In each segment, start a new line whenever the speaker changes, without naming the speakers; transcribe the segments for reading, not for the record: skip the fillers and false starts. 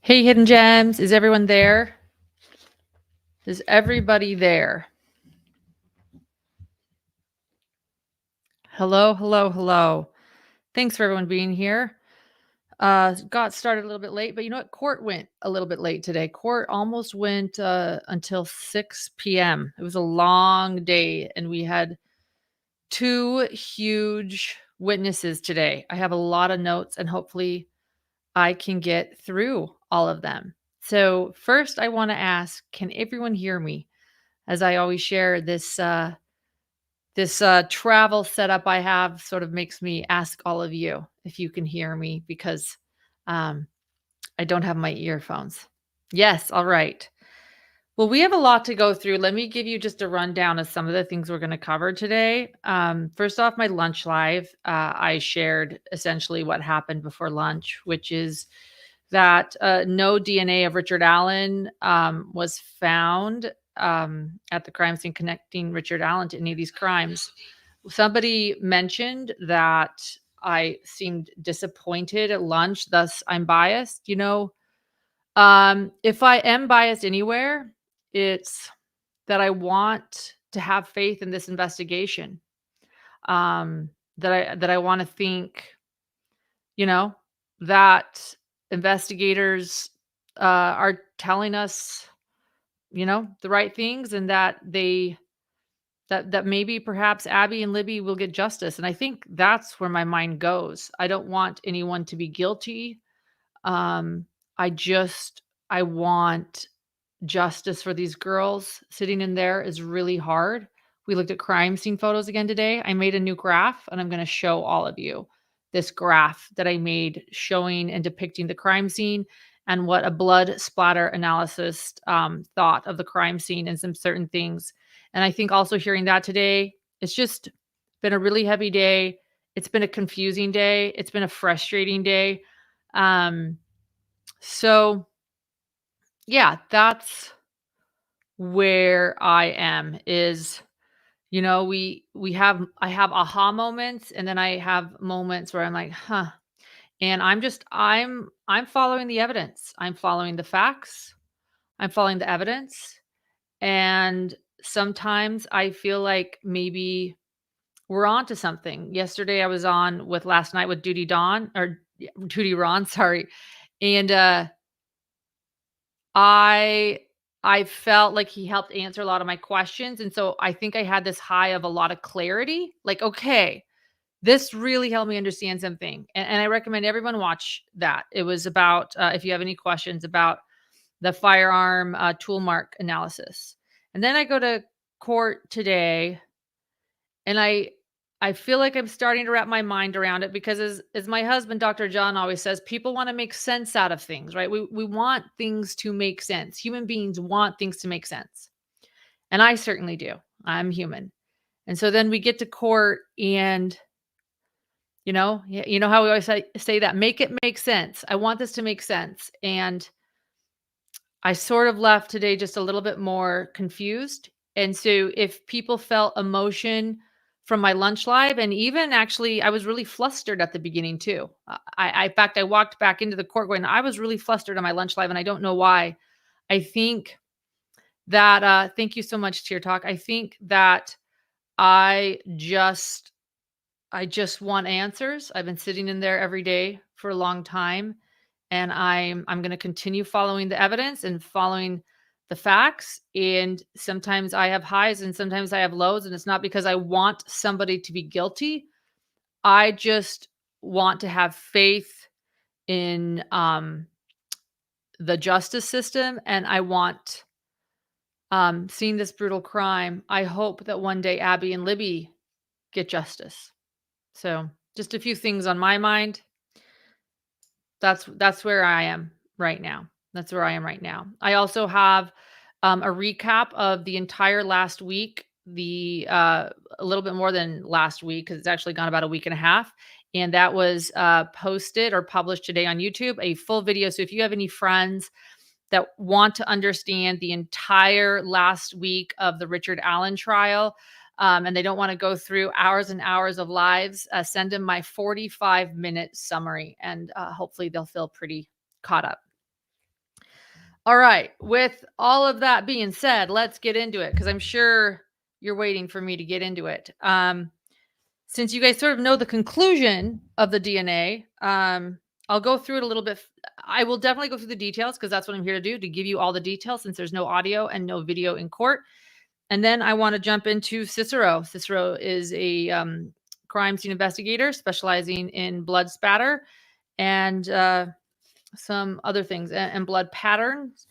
Hey, Hidden Gems, is everyone there? Is everybody there? Hello, hello, hello. Thanks for everyone being here. Got started a little bit late, but you know what? Court went a little bit late today. Court almost went until 6 p.m. It was a long day, and we had two huge witnesses today. I have a lot of notes, and hopefully, I can get through all of them. So, first, I want to ask, can everyone hear me? As I always share this travel setup I have sort of makes me ask all of you if you can hear me because um, I don't have my earphones. Yes, all right. Well, we have a lot to go through. Let me give you just a rundown of some of the things we're going to cover today. First off, my lunch live, I shared essentially what happened before lunch, which is that no DNA of Richard Allen was found at the crime scene connecting Richard Allen to any of these crimes. Somebody mentioned that I seemed disappointed at lunch, thus I'm biased. If I am biased anywhere, it's that I want to have faith in this investigation. That I want to think, you know, that investigators are telling us, the right things, and that maybe perhaps Abby and Libby will get justice. And I think that's where my mind goes. I don't want anyone to be guilty. Um, I just I want justice for these girls. Sitting in there is really hard. We looked at crime scene photos again today. I made a new graph and I'm going to show all of you this graph that I made showing and depicting the crime scene and what a blood splatter analysis thought of the crime scene and some certain things. And I think also hearing that today, it's just been a really heavy day. It's been a confusing day. It's been a frustrating day. Um, so yeah, that's where I am is, we have I have aha moments and then I have moments where I'm like, "Huh." And I'm following the evidence. I'm following the facts. I'm following the evidence. And sometimes I feel like maybe we're on to something. Yesterday I was on with last night with Duty Dawn or yeah, Duty Ron, sorry. And I I felt like he helped answer a lot of my questions, and so I think I had this high of a lot of clarity, like, "Okay, this really helped me understand something," and I recommend everyone watch that. It was about, if you have any questions about the firearm, tool mark analysis. And then I go to court today and I feel like I'm starting to wrap my mind around it because as my husband, Dr. John, always says, people want to make sense out of things, right? We want things to make sense. Human beings want things to make sense. And I certainly do. I'm human. And so then we get to court and you know how we always say that make it make sense. I want this to make sense. And I sort of left today just a little bit more confused. And so if people felt emotion from my lunch live, and even actually, I was really flustered at the beginning too. In fact, I walked back into the court going, I was really flustered on my lunch live, and I don't know why. I think that, thank you so much, Tear Talk. I think that I just, I just want answers. I've been sitting in there every day for a long time, and I'm going to continue following the evidence and following the facts. And sometimes I have highs and sometimes I have lows, and it's not because I want somebody to be guilty. I just want to have faith in the justice system, and I want seeing this brutal crime. I hope that one day Abby and Libby get justice. So, just a few things on my mind. That's where I am right now. That's where I am right now. I also have a recap of the entire last week, a little bit more than last week because it's actually gone about a week and a half, and that was posted or published today on YouTube. A full video. So if you have any friends that want to understand the entire last week of the Richard Allen trial, and they don't want to go through hours and hours of lives, send them my 45-minute summary, and hopefully they'll feel pretty caught up. All right. With all of that being said, let's get into it because I'm sure you're waiting for me to get into it. Since you guys sort of know the conclusion of the DNA, I'll go through it a little bit. I will definitely go through the details because that's what I'm here to do, to give you all the details since there's no audio and no video in court. And then I want to jump into Cicero. Cicero is a crime scene investigator specializing in blood spatter and some other things and blood patterns.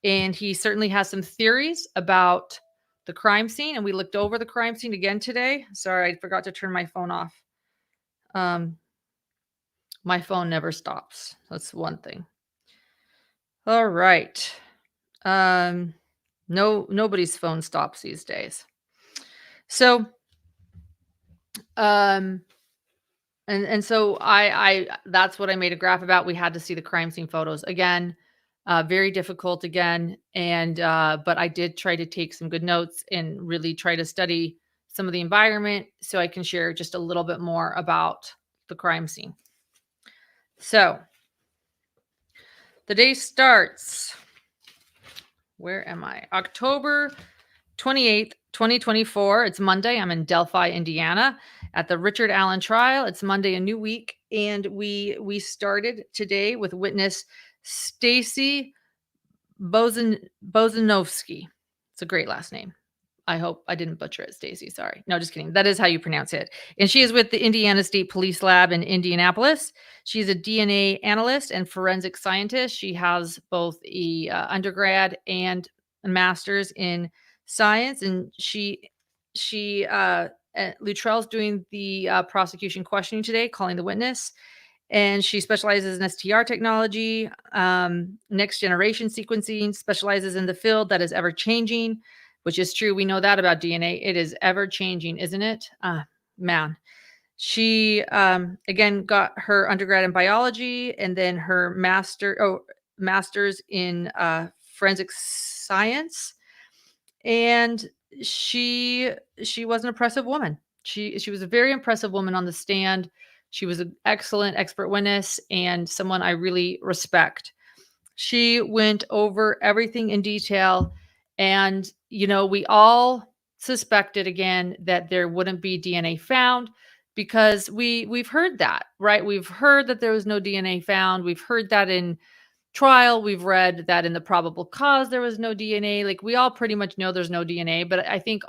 And he certainly has some theories about the crime scene. And we looked over the crime scene again today. Sorry, I forgot to turn my phone off. My phone never stops. That's one thing. All right. Nobody's phone stops these days. So, and so I that's what I made a graph about. We had to see the crime scene photos again. Very difficult again. And but I did try to take some good notes and really try to study some of the environment so I can share just a little bit more about the crime scene. So the day starts. Where am I? October 28th, 2024. It's Monday. I'm in Delphi, Indiana at the Richard Allen trial. It's Monday, a new week. And we started today with witness Stacy Bozanovsky. It's a great last name. I hope I didn't butcher it, Stacy. Sorry. No, just kidding. That is how you pronounce it. And she is with the Indiana State Police Lab in Indianapolis. She's a DNA analyst and forensic scientist. She has both a undergrad and a master's in science. And Luttrell's doing the prosecution questioning today, calling the witness. And she specializes in STR technology, next generation sequencing, specializes in the field that is ever changing, which is true. We know that about DNA. It is ever changing, isn't it? Man. She, again, got her undergrad in biology and then her master's in forensic science. And she was an impressive woman. She was a very impressive woman on the stand. She was an excellent expert witness and someone I really respect. She went over everything in detail. And, we all suspected again that there wouldn't be DNA found because we've heard that, right? We've heard that there was no DNA found. We've heard that in trial. We've read that in the probable cause there was no DNA. Like we all pretty much know there's no DNA, but I think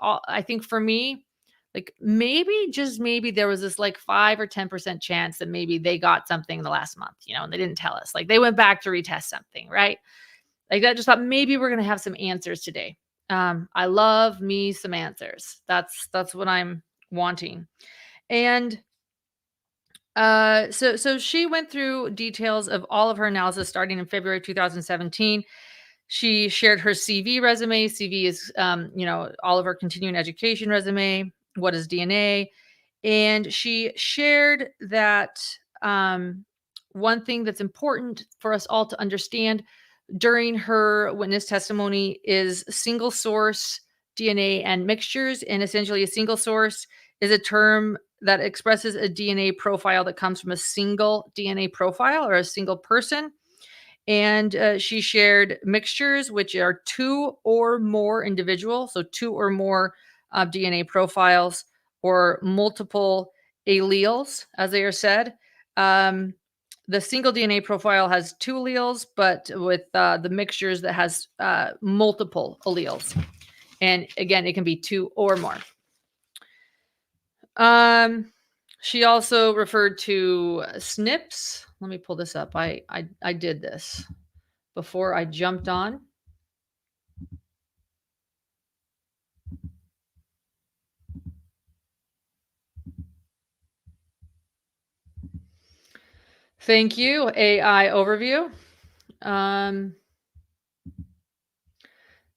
for me, like maybe just maybe there was this like 5 or 10% chance that maybe they got something in the last month, and they didn't tell us. Like they went back to retest something, right? Like that, just thought maybe we're gonna have some answers today. I love me some answers. That's what I'm wanting. And so she went through details of all of her analysis starting in February 2017. She shared her CV resume. CV is, all of her continuing education resume. What is DNA? And she shared that one thing that's important for us all to understand during her witness testimony is single source DNA and mixtures. And essentially, a single source is a term that expresses a DNA profile that comes from a single DNA profile or a single person. And she shared mixtures, which are 2 or more individual, so 2 or more DNA profiles or multiple alleles, as they are said. The single DNA profile has 2 alleles, but with the mixtures that has multiple alleles. And again, it can be 2 or more. She also referred to SNPs. Let me pull this up. I did this before I jumped on. Thank you, AI overview.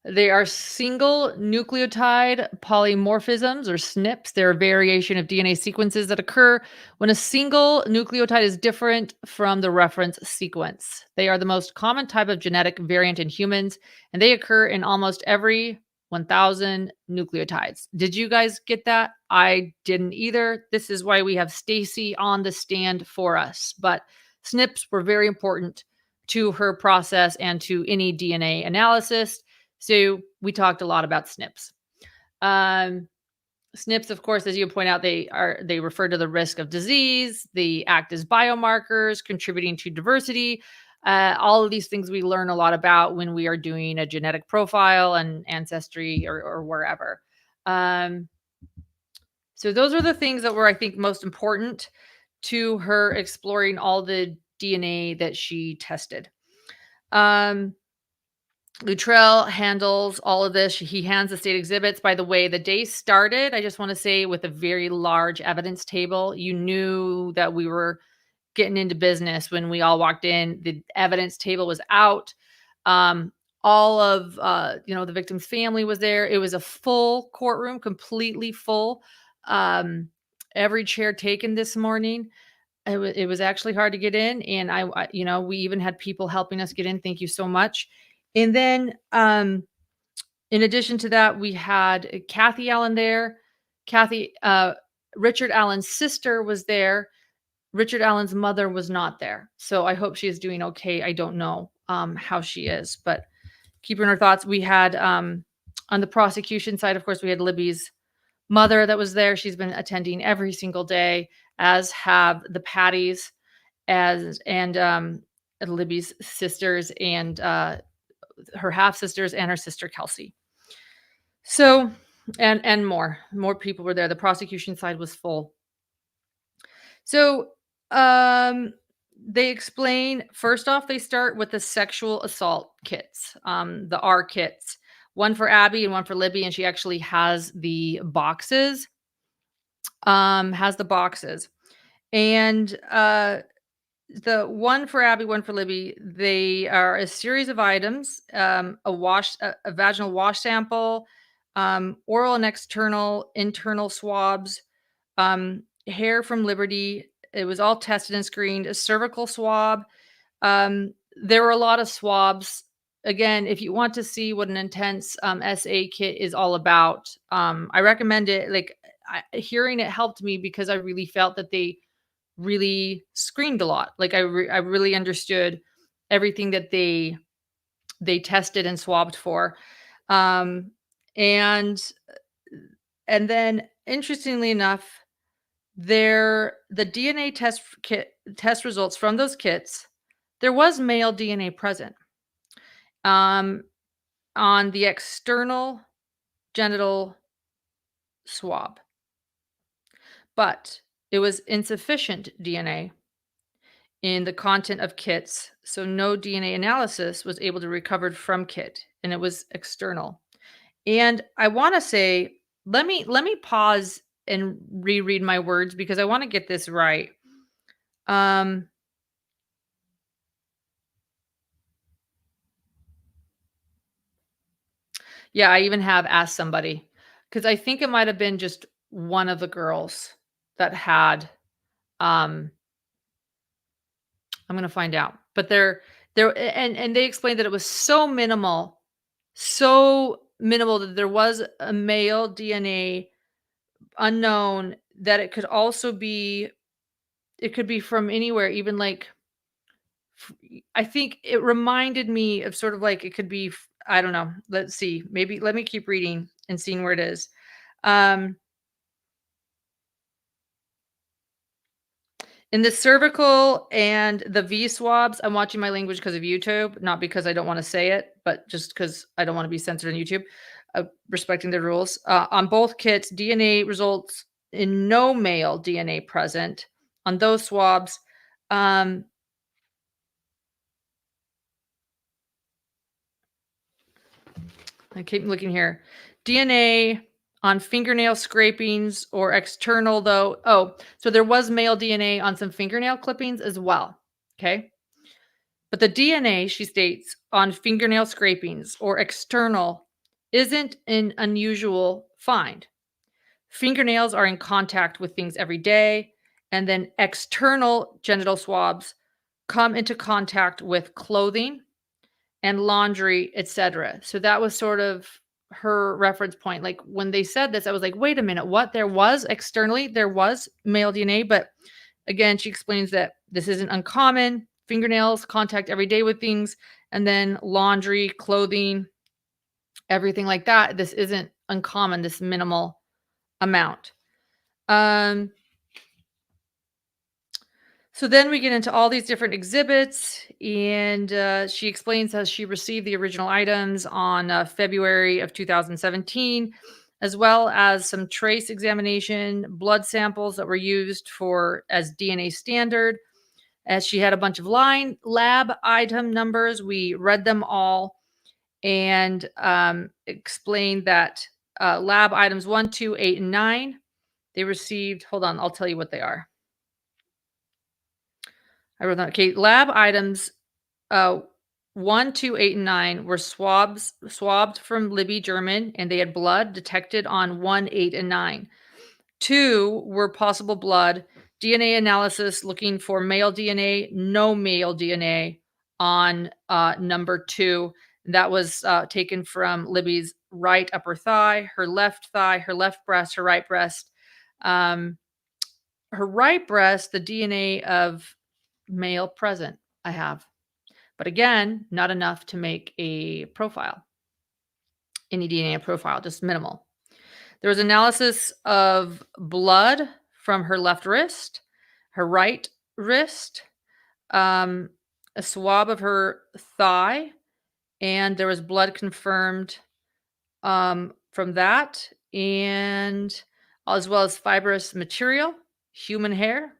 They are single nucleotide polymorphisms, or SNPs. They're a variation of DNA sequences that occur when a single nucleotide is different from the reference sequence. They are the most common type of genetic variant in humans, and they occur in almost every 1,000 nucleotides. Did you guys get that? I didn't either. This is why we have Stacy on the stand for us. But SNPs were very important to her process and to any DNA analysis. So we talked a lot about SNPs. Um, SNPs, of course, as you point out, they refer to the risk of disease. They act as biomarkers, contributing to diversity. All of these things we learn a lot about when we are doing a genetic profile and ancestry or wherever. Um, so those are the things that were, I think, most important to her exploring all the DNA that she tested. Um, Luttrell handles all of this. He hands the state exhibits. By the way, the day started, I just want to say, with a very large evidence table. You knew that we were getting into business when we all walked in. The evidence table was out. All of the victim's family was there. It was a full courtroom, completely full. Um, every chair taken this morning. It was actually hard to get in, and we even had people helping us get in. Thank you so much. And then, in addition to that, we had Kathy Allen there. Kathy, Richard Allen's sister was there. Richard Allen's mother was not there. So I hope she is doing okay. I don't know how she is, but keep her in her thoughts. We had, on the prosecution side, of course, we had Libby's mother that was there. She's been attending every single day, as have the Patties, and Libby's sisters and her half sisters and her sister Kelsey. So, and more people were there. The prosecution side was full. So, they explain, first off, they start with the sexual assault kits, the R kits, one for Abby and one for Libby, and she actually has the boxes. And the one for Abby, one for Libby, they are a series of items, a vaginal wash sample, oral and internal swabs, hair from Liberty. It was all tested and screened. A cervical swab. There were a lot of swabs. Again, if you want to see what an intense SA kit is all about, I recommend it. Hearing it helped me because I really felt that they really screened a lot. Like I really understood everything that they tested and swabbed for. And then interestingly enough, the DNA test results from those kits, there was male DNA present on the external genital swab, but it was insufficient DNA in the content of kits, so no DNA analysis was able to be recovered from kit, and it was external. And I want to say, let me pause and reread my words because I want to get this right. Yeah, I even have asked somebody because I think it might have been just one of the girls that had. I'm gonna find out, but and they explained that it was so minimal that there was a male DNA unknown, that it could also be, it could be from anywhere, even like I think it reminded me of sort of like it could be, I don't know. Let's see. Maybe let me keep reading and seeing where it is. In the cervical and the V swabs, I'm watching my language because of YouTube, not because I don't want to say it, but just because I don't want to be censored on YouTube, respecting the rules. On both kits, DNA results in no male DNA present on those swabs. I keep looking here. DNA on fingernail scrapings or external, though. Oh, so there was male DNA on some fingernail clippings as well. Okay. But the DNA, she states, on fingernail scrapings or external isn't an unusual find. Fingernails are in contact with things every day, and then external genital swabs come into contact with clothing and laundry, etc. So that was sort of her reference point. Like when they said this, I was like, wait a minute, what? There was externally, there was male DNA, but again, she explains that this isn't uncommon. fingernails, contact every day with things, and then laundry, clothing, everything like that. This isn't uncommon, this minimal amount. Um, so then we get into all these different exhibits, and she explains how she received the original items on February of 2017, as well as some trace examination, blood samples that were used for as DNA standard. As she had a bunch of line lab item numbers, we read them all and explained that lab items 1, 2, 8, and 9, they received, hold on, I'll tell you what they are. I wrote that. Okay, lab items 1, 2, 8, and 9 were swabbed from Libby German, and they had blood detected on 1, 8, and 9. 2 were possible blood. DNA analysis looking for male DNA, no male DNA on number 2. That was taken from Libby's right upper thigh, her left breast, her right breast. Her right breast, the DNA of male present, I have. But again, not enough to make a profile, any DNA profile, just minimal. There was analysis of blood from her left wrist, her right wrist, um, a swab of her thigh, and there was blood confirmed from that, and as well as fibrous material, human hair,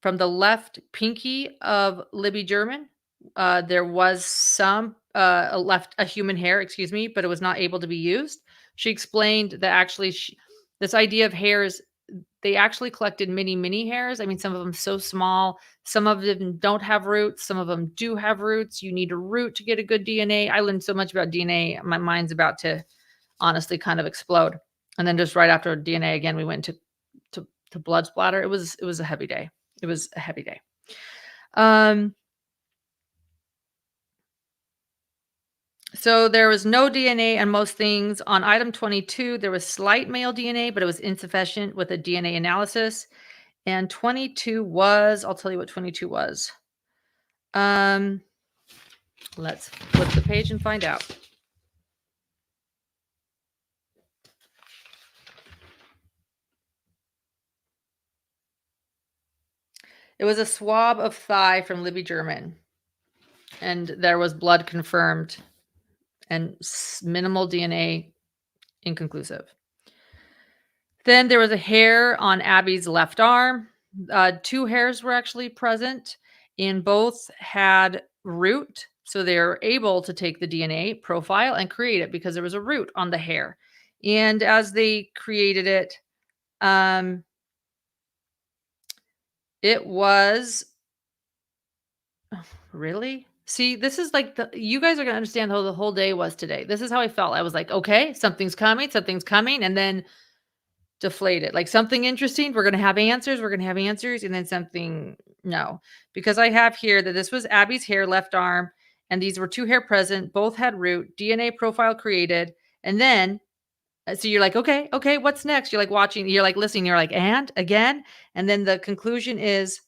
from the left pinky of Libby German. There was some a human hair, excuse me, but it was not able to be used. She explained that actually this idea of hairs, they actually collected mini hairs. I mean, some of them so small, some of them don't have roots, some of them do have roots. You need a root to get a good DNA. I learned so much about DNA. My mind's about to honestly kind of explode. And then just right after DNA again, we went to blood splatter. It was a heavy day. It was a heavy day. So there was no DNA on most things. On item 22, there was slight male DNA, but it was insufficient with a DNA analysis. And 22 was, I'll tell you what 22 was. Let's flip the page and find out. It was a swab of thigh from Libby German. And there was blood confirmed and minimal DNA inconclusive. Then there was a hair on Abby's left arm. 2 hairs were actually present, and both had root. So they were able to take the DNA profile and create it because there was a root on the hair. And as they created it, it was really. See, this is like you guys are gonna understand how the whole day was today. This is how I felt. I was like, okay, something's coming, and then deflated. Like something interesting, we're gonna have answers, and then something no. Because I have here that this was Abby's hair, left arm, and these were 2 hair present, both had root, DNA profile created, and then so you're like, okay, what's next? You're like watching, you're like listening, you're like, and again, and then the conclusion is,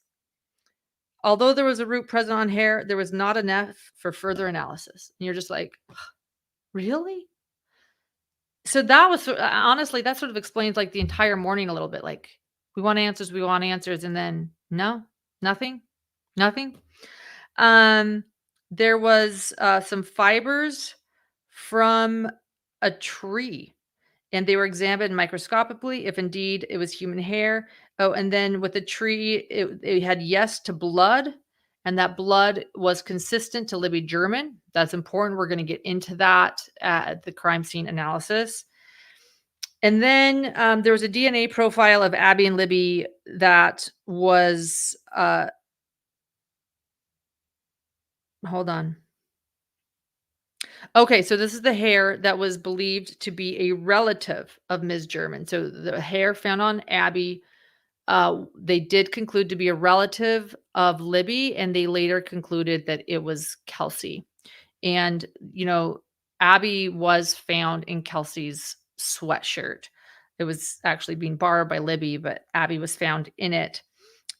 although there was a root present on hair, there was not enough for further analysis. And you're just like, really? So that was honestly, that sort of explains, like, the entire morning a little bit, like, we want answers, and then no, nothing, nothing. Um, there was, some fibers from a tree, and they were examined microscopically if indeed it was human hair. Oh, and then with the tree, it had yes to blood, and that blood was consistent to Libby German. That's important. We're gonna get into that at the crime scene analysis. And then, there was a DNA profile of Abby and Libby that was, hold on. Okay, so this is the hair that was believed to be a relative of Ms. German. So the hair found on Abby, they did conclude to be a relative of Libby, and they later concluded that it was Kelsey. And, Abby was found in Kelsey's sweatshirt. It was actually being borrowed by Libby, but Abby was found in it.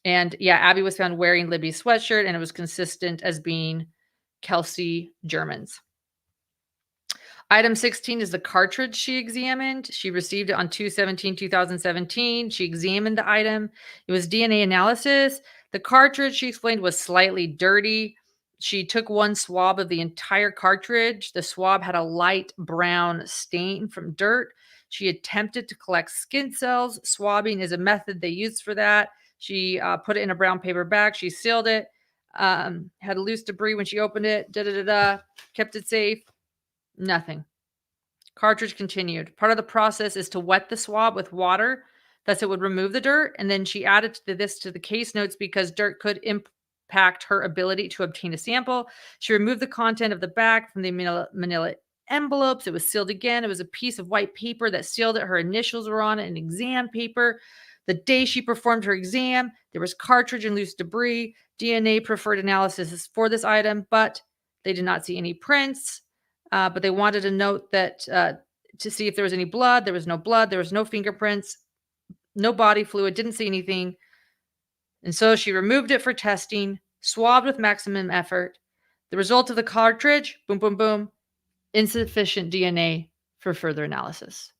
And yeah, Abby was found wearing Libby's sweatshirt, and it was consistent as being Kelsey German's. Item 16 is the cartridge she examined. She received it on 2/17/2017. She examined the item. It was DNA analysis. The cartridge, she explained, was slightly dirty. She took one swab of the entire cartridge. The swab had a light brown stain from dirt. She attempted to collect skin cells. Swabbing is a method they use for that. She put it in a brown paper bag. She sealed it. Had loose debris when she opened it. Kept it safe. Nothing. Cartridge continued. Part of the process is to wet the swab with water. Thus, it would remove the dirt. And then she added this to the case notes because dirt could impact her ability to obtain a sample. She removed the content of the bag from the manila envelopes. It was sealed again. It was a piece of white paper that sealed it. Her initials were on it, an exam paper. The day she performed her exam, there was cartridge and loose debris. DNA preferred analysis for this item, but they did not see any prints. But they wanted a note that to see if there was any blood. There was no blood. There was no fingerprints, no body fluid, didn't see anything. And so she removed it for testing, swabbed with maximum effort. The result of the cartridge, boom, boom, boom, insufficient DNA for further analysis.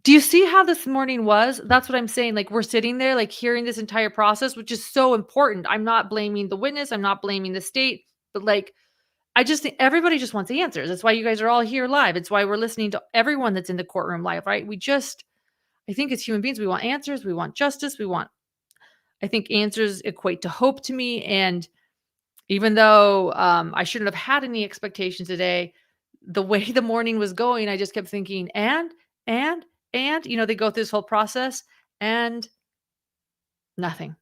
Do you see how this morning was? That's what I'm saying. Like, we're sitting there, like, hearing this entire process, which is so important. I'm not blaming the witness. I'm not blaming the state. But, like, I just think everybody just wants answers. That's why you guys are all here live. It's why we're listening to everyone that's in the courtroom live, right? I think as human beings, we want answers. We want justice. I think answers equate to hope to me. And even though I shouldn't have had any expectations today, the way the morning was going, I just kept thinking, and, they go through this whole process and nothing.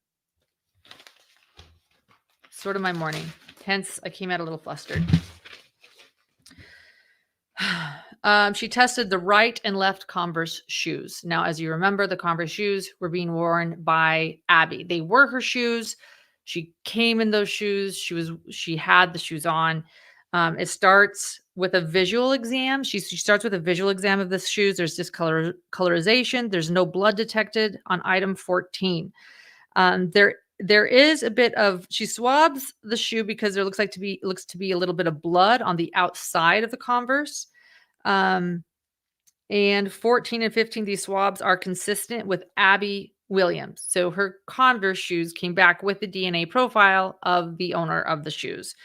Sort of my morning. Hence, I came out a little flustered. She tested the right and left Converse shoes. Now, as you remember, the Converse shoes were being worn by Abby. They were her shoes. She came in those shoes. She had the shoes on. It starts with a visual exam. She starts with a visual exam of the shoes. There's discolorization. There's no blood detected on item 14. There is a bit of, she swabs the shoe because there looks to be a little bit of blood on the outside of the Converse. And 14 and 15, these swabs are consistent with Abby Williams. So her Converse shoes came back with the DNA profile of the owner of the shoes.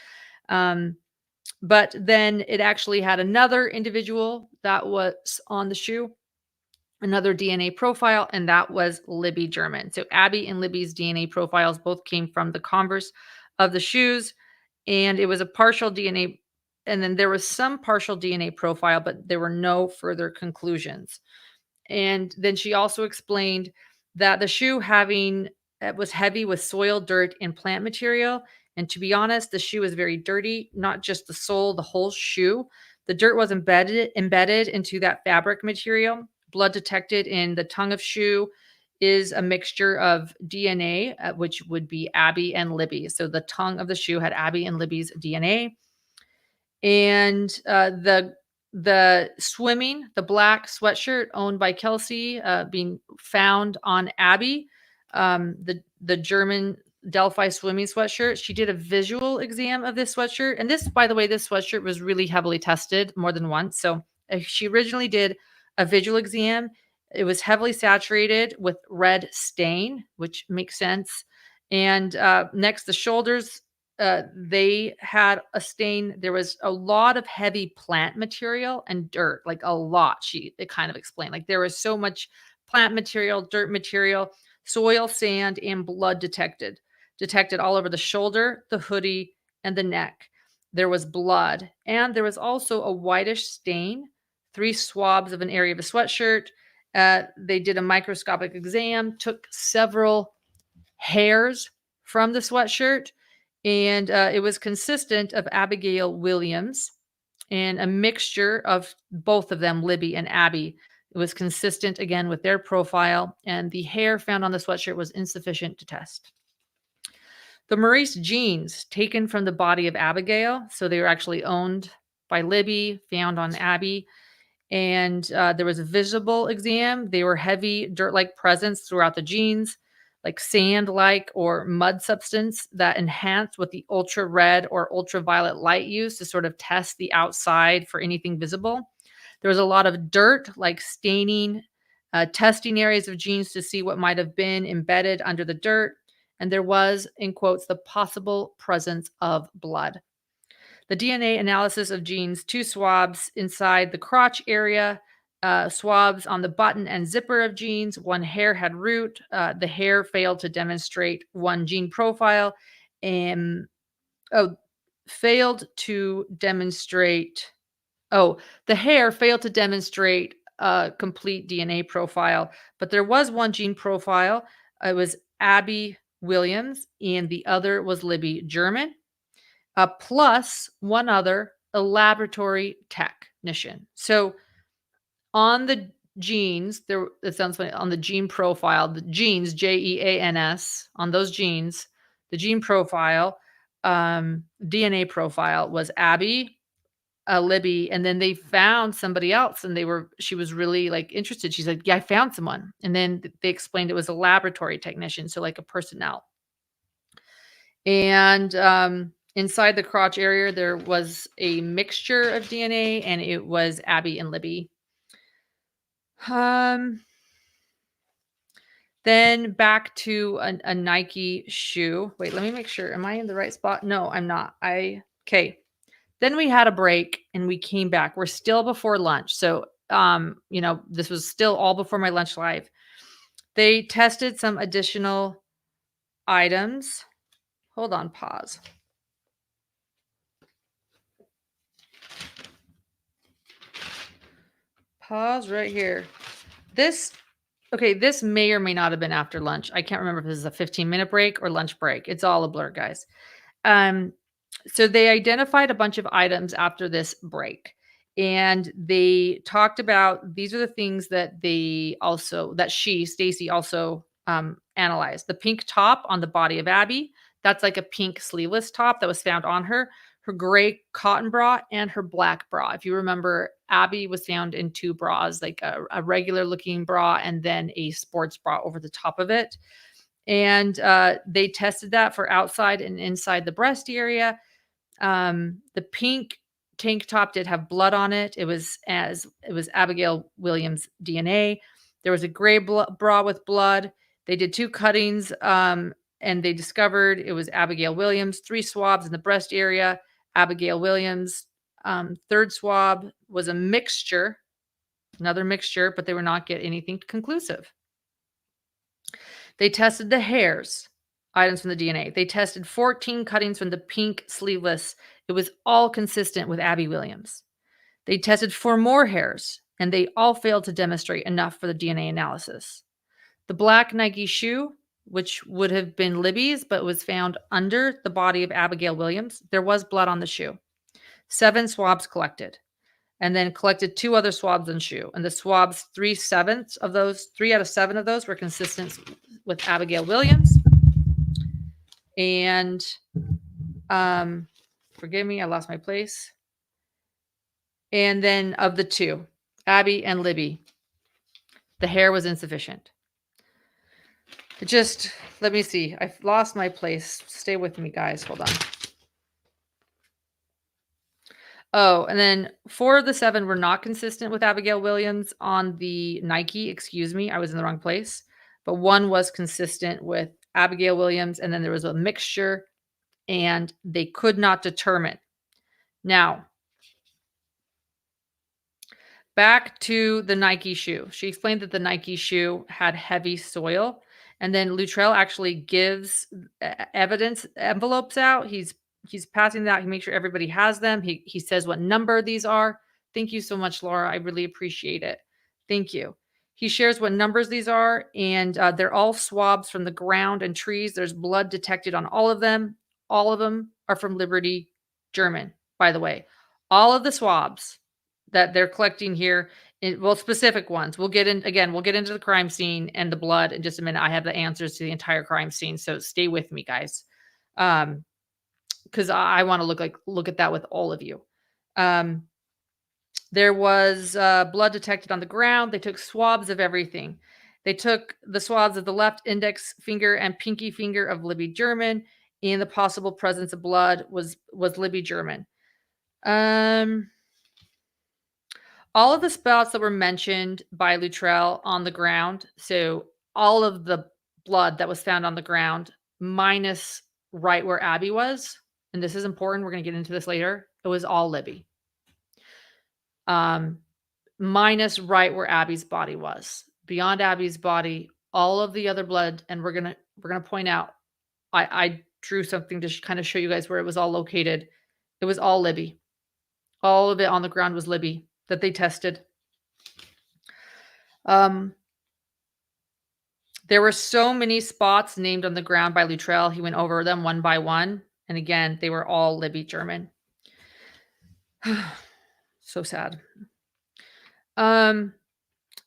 But then it actually had another individual that was on the shoe, another DNA profile, and that was Libby German. So Abby and Libby's DNA profiles both came from the Converse of the shoes, and it was a partial DNA. And then there was some partial DNA profile, but there were no further conclusions. And then she also explained that the shoe was heavy with soil, dirt, and plant material. And to be honest, the shoe is very dirty, not just the sole, the whole shoe. The dirt was embedded into that fabric material. Blood detected in the tongue of shoe is a mixture of DNA, which would be Abby and Libby. So the tongue of the shoe had Abby and Libby's DNA. And the black sweatshirt owned by Kelsey, being found on Abby, the German Delphi swimming sweatshirt. She did a visual exam of this sweatshirt. And this, by the way, this sweatshirt was really heavily tested more than once. So she originally did a visual exam. It was heavily saturated with red stain, which makes sense. And next, the shoulders, they had a stain. There was a lot of heavy plant material and dirt, like a lot. It kind of explained, like there was so much plant material, dirt material, soil, sand, and blood detected all over the shoulder, the hoodie, and the neck. There was blood, and there was also a whitish stain, 3 swabs of an area of a sweatshirt. They did a microscopic exam, took several hairs from the sweatshirt, and it was consistent of Abigail Williams, and a mixture of both of them, Libby and Abby. It was consistent again with their profile, and the hair found on the sweatshirt was insufficient to test. The Maurice jeans taken from the body of Abigail, so they were actually owned by Libby, found on Abby, and there was a visible exam. They were heavy, dirt-like presence throughout the jeans. like sand-like or mud substance that enhanced with the ultra-red or ultraviolet light used to sort of test the outside for anything visible. There was a lot of dirt, like staining, testing areas of genes to see what might have been embedded under the dirt. And there was, in quotes, the possible presence of blood. The DNA analysis of genes, 2 swabs inside the crotch area, swabs on the button and zipper of genes, 1 hair had root. The hair failed to demonstrate 1 gene profile and oh, failed to demonstrate oh, the hair failed to demonstrate a complete DNA profile, but there was 1 gene profile. It was Abby Williams, and the other was Libby German, plus 1 other, a laboratory technician. So on the genes, there it sounds funny, on the gene profile, the genes, Geans, on those genes, the gene profile, DNA profile was Abby, Libby, and then they found somebody else, and she was really, like, interested. She's like, "Yeah, I found someone." And then they explained it was a laboratory technician, so like a personnel. And, inside the crotch area, there was a mixture of DNA, and it was Abby and Libby. Um, then back to a Nike shoe. Wait, let me make sure. Am I in the right spot? No, I'm not. Okay. Then we had a break and we came back. We're still before lunch. So, this was still all before my lunch live. They tested some additional items. Hold on, pause. Pause right here. This this may or may not have been after lunch. I can't remember if this is a 15-minute break or lunch break. It's all a blur, guys. Um, so they identified a bunch of items after this break. And they talked about these are the things that Stacy also analyzed. The pink top on the body of Abby, that's like a pink sleeveless top that was found on her gray cotton bra, and her black bra. If you remember, Abby was found in 2 bras, like a regular looking bra and then a sports bra over the top of it. And they tested that for outside and inside the breast area. The pink tank top did have blood on it. It was Abigail Williams' DNA. There was a gray bra with blood. They did 2 cuttings, and they discovered it was Abigail Williams. 3 swabs in the breast area, Abigail Williams. 3rd swab was a mixture, another mixture, but they were not get anything conclusive. They tested the hairs, items from the DNA. They tested 14 cuttings from the pink sleeveless. It was all consistent with Abby Williams. They tested 4 more hairs, and they all failed to demonstrate enough for the DNA analysis. The black Nike shoe, which would have been Libby's, but was found under the body of Abigail Williams, there was blood on the shoe. 7 swabs collected, and then collected 2 other swabs on shoe. And the swabs, 3 out of 7 of those were consistent with Abigail Williams. And forgive me, I lost my place. And then of the 2, Abby and Libby, the hair was insufficient. Let me see. I've lost my place. Stay with me, guys. Hold on. Oh, and then 4 of the 7 were not consistent with Abigail Williams on the Nike. Excuse me, I was in the wrong place. But 1 was consistent with Abigail Williams, and then there was a mixture, and they could not determine. Now, back to the Nike shoe. She explained that the Nike shoe had heavy soil, and then Luttrell actually gives evidence envelopes out. He's passing that. He makes sure everybody has them. He says what number these are. Thank you so much, Laura. I really appreciate it. Thank you. He shares what numbers these are, and they're all swabs from the ground and trees. There's blood detected on all of them. All of them are from Liberty German, by the way. All of the swabs that they're collecting here, specific ones. We'll get into the crime scene and the blood in just a minute. I have the answers to the entire crime scene, so stay with me, guys. Because I want to look at that with all of you. There was blood detected on the ground. They took swabs of everything. They took the swabs of the left index finger and pinky finger of Libby German, and the possible presence of blood was Libby German. All of the spots that were mentioned by Luttrell on the ground, so all of the blood that was found on the ground, minus right where Abby was, and this is important, we're going to get into this later, it was all Libby. Minus right where Abby's body was. Beyond Abby's body, all of the other blood, and we're gonna point out, I drew something to kind of show you guys where it was all located. It was all Libby. All of it on the ground was Libby that they tested. There were so many spots named on the ground by Luttrell. He went over them one by one. And again, they were all Libby German. So sad.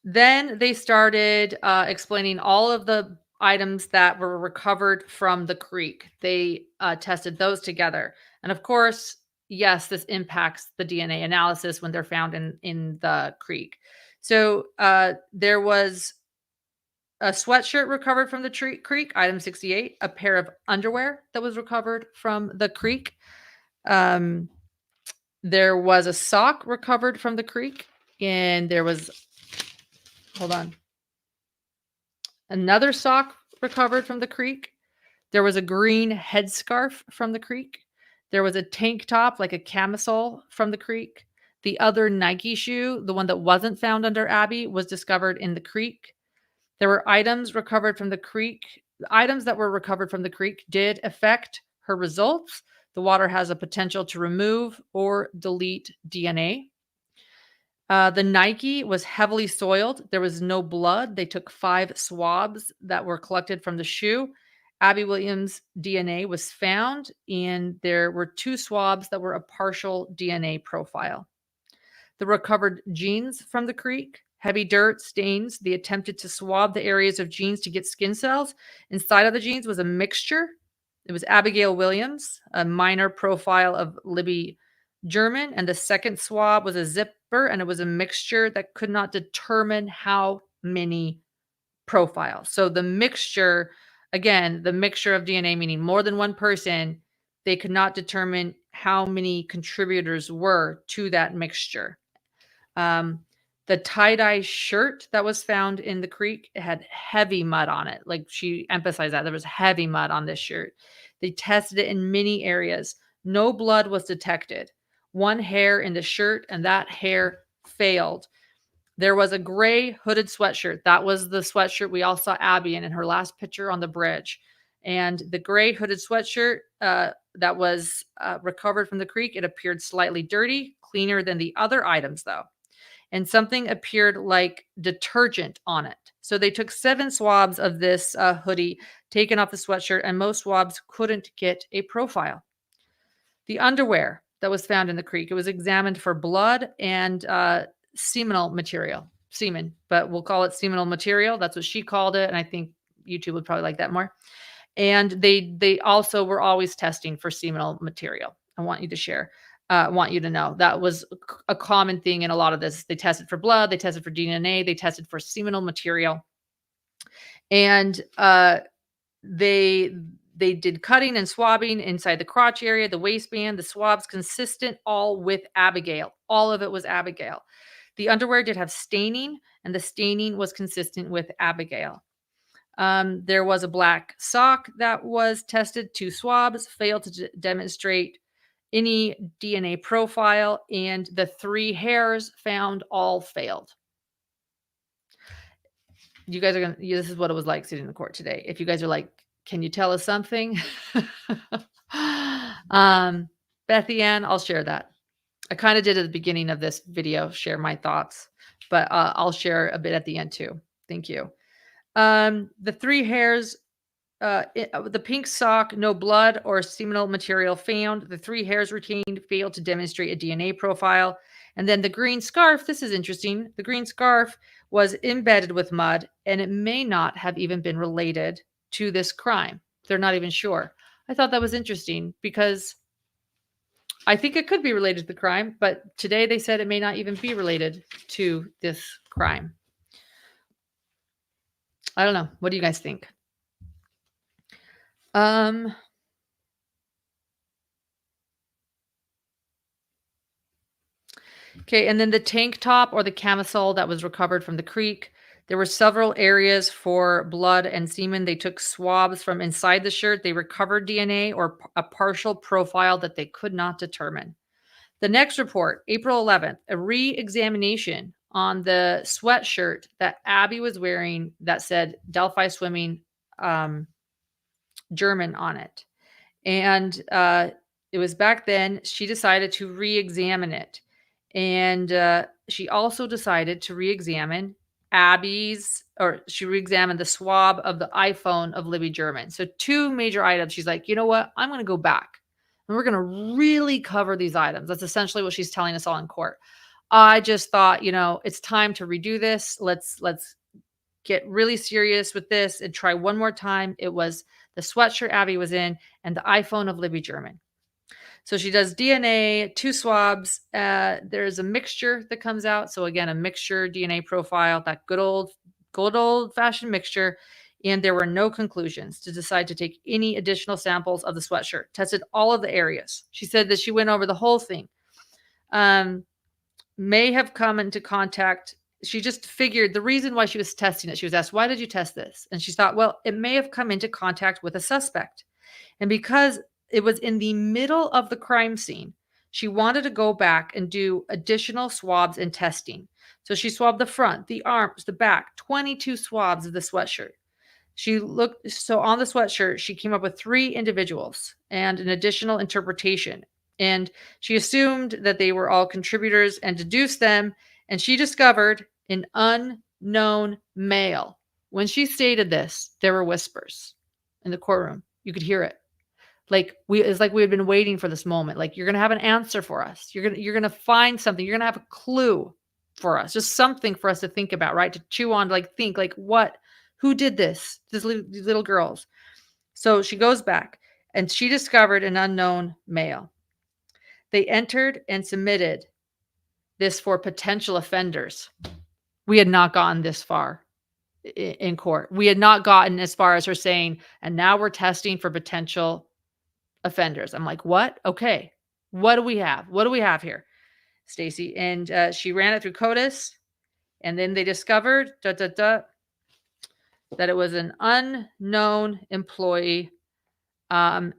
Then they started explaining all of the items that were recovered from the creek. They tested those together. And of course, yes, this impacts the DNA analysis when they're found in the creek. So there was a sweatshirt recovered from the creek, item 68, a pair of underwear that was recovered from the creek. There was a sock recovered from the creek, and there was, hold on, another sock recovered from the creek. There was a green headscarf from the creek. There was a tank top, like a camisole, from the creek. The other Nike shoe, the one that wasn't found under Abby, was discovered in the creek. There were items recovered from the creek. The items that were recovered from the creek did affect her results. The water has a potential to remove or delete DNA. The Nike was heavily soiled. There was no blood. They took 5 swabs that were collected from the shoe. Abby Williams' DNA was found, and there were 2 swabs that were a partial DNA profile. The recovered jeans from the creek, heavy dirt, stains. They attempted to swab the areas of jeans to get skin cells. Inside of the jeans was a mixture. It was Abigail Williams, a minor profile of Libby German, and the second swab was a zipper, and it was a mixture that could not determine how many profiles. So the mixture, again, the mixture of DNA, meaning more than one person, they could not determine how many contributors were to that mixture. The tie-dye shirt that was found in the creek, it had heavy mud on it. Like, she emphasized that there was heavy mud on this shirt. They tested it in many areas. No blood was detected. 1 hair in the shirt, and that hair failed. There was a gray hooded sweatshirt. That was the sweatshirt we all saw Abby in her last picture on the bridge. And the gray hooded sweatshirt that was recovered from the creek, it appeared slightly dirty, cleaner than the other items though. And something appeared like detergent on it. So they took 7 swabs of this hoodie taken off the sweatshirt, and most swabs couldn't get a profile. The underwear that was found in the creek, it was examined for blood and seminal material, semen, but we'll call it seminal material. That's what she called it. And I think YouTube would probably like that more. And they also were always testing for seminal material. I want you to know that was a common thing in a lot of this. They tested for blood, they tested for DNA, they tested for seminal material. And they did cutting and swabbing inside the crotch area, the waistband, the swabs consistent all with Abigail. All of it was Abigail. The underwear did have staining, and the staining was consistent with Abigail. There was a black sock that was tested. 2 swabs failed to demonstrate any DNA profile, and the 3 hairs found all failed. You guys are this is what it was like sitting in the court today. If you guys are like, can you tell us something? Bethy Ann, I'll share that. I kind of did at the beginning of this video, share my thoughts, but I'll share a bit at the end too. Thank you. The 3 hairs, the pink sock, no blood or seminal material found. The 3 hairs retained failed to demonstrate a DNA profile. And then the green scarf, this is interesting. The green scarf was embedded with mud, and it may not have even been related to this crime. They're not even sure. I thought that was interesting because I think it could be related to the crime, but today they said it may not even be related to this crime. I don't know. What do you guys think? Um, okay, and then the tank top or the camisole that was recovered from the creek. There were several areas for blood and semen. They took swabs from inside the shirt. They recovered DNA or a partial profile that they could not determine. The next report, April 11th, a re-examination on the sweatshirt that Abby was wearing that said Delphi Swimming um, German on it. And it was back then she decided to re-examine it. And she also decided to re-examine she re-examined the swab of the iPhone of Libby German. So two major items. She's like, you know what? I'm going to go back and we're going to really cover these items. That's essentially what she's telling us all in court. I just thought, it's time to redo this. Let's get really serious with this and try one more time. It was the sweatshirt Abby was in and the iPhone of Libby German. So she does DNA, two swabs. There's a mixture that comes out. So again, a mixture DNA profile, that good old fashioned mixture. And there were no conclusions to decide to take any additional samples of the sweatshirt. Tested all of the areas. She said that she went over the whole thing. May have come into contact. She just figured the reason why she was testing it. She was asked, why did you test this? And she thought, well, it may have come into contact with a suspect. And because it was in the middle of the crime scene, she wanted to go back and do additional swabs and testing. So she swabbed the front, the arms, the back, 22 swabs of the sweatshirt. So on the sweatshirt, she came up with 3 individuals and an additional interpretation. And she assumed that they were all contributors and deduced them. And she discovered an unknown male. When she stated this, there were whispers in the courtroom. You could hear it. It's like we had been waiting for this moment. Like, you're going to have an answer for us. You're going to find something. You're going to have a clue for us. Just something for us to think about, right? To chew on, to think what, who did this? These little girls. So she goes back and she discovered an unknown male. They entered and submitted this for potential offenders. We had not gotten this far in court. We had not gotten as far as her saying, and now we're testing for potential offenders. I'm like, what? Okay. What do we have? What do we have here, Stacy? And she ran it through CODIS, and then they discovered that it was an unknown employee. In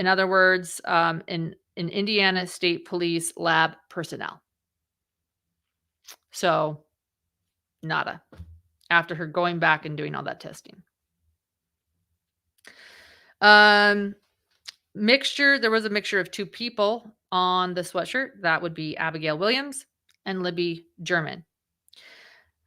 other words, in Indiana State Police lab personnel. So, nada. After her going back and doing all that testing. Mixture. There was a mixture of 2 people on the sweatshirt. That would be Abigail Williams and Libby German.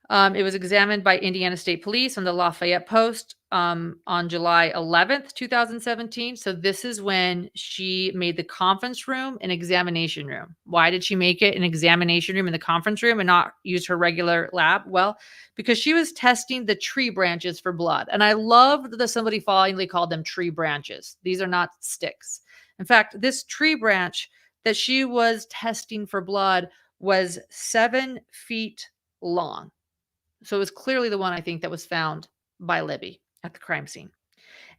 It was examined by Indiana State Police on the Lafayette Post on July 11th, 2017. So this is when she made the conference room an examination room. Why did she make it an examination room in the conference room and not use her regular lab? Well, because she was testing the tree branches for blood. And I love that somebody finally called them tree branches. These are not sticks. In fact, this tree branch that she was testing for blood was 7 feet long. So it was clearly the one, I think, that was found by Libby at the crime scene.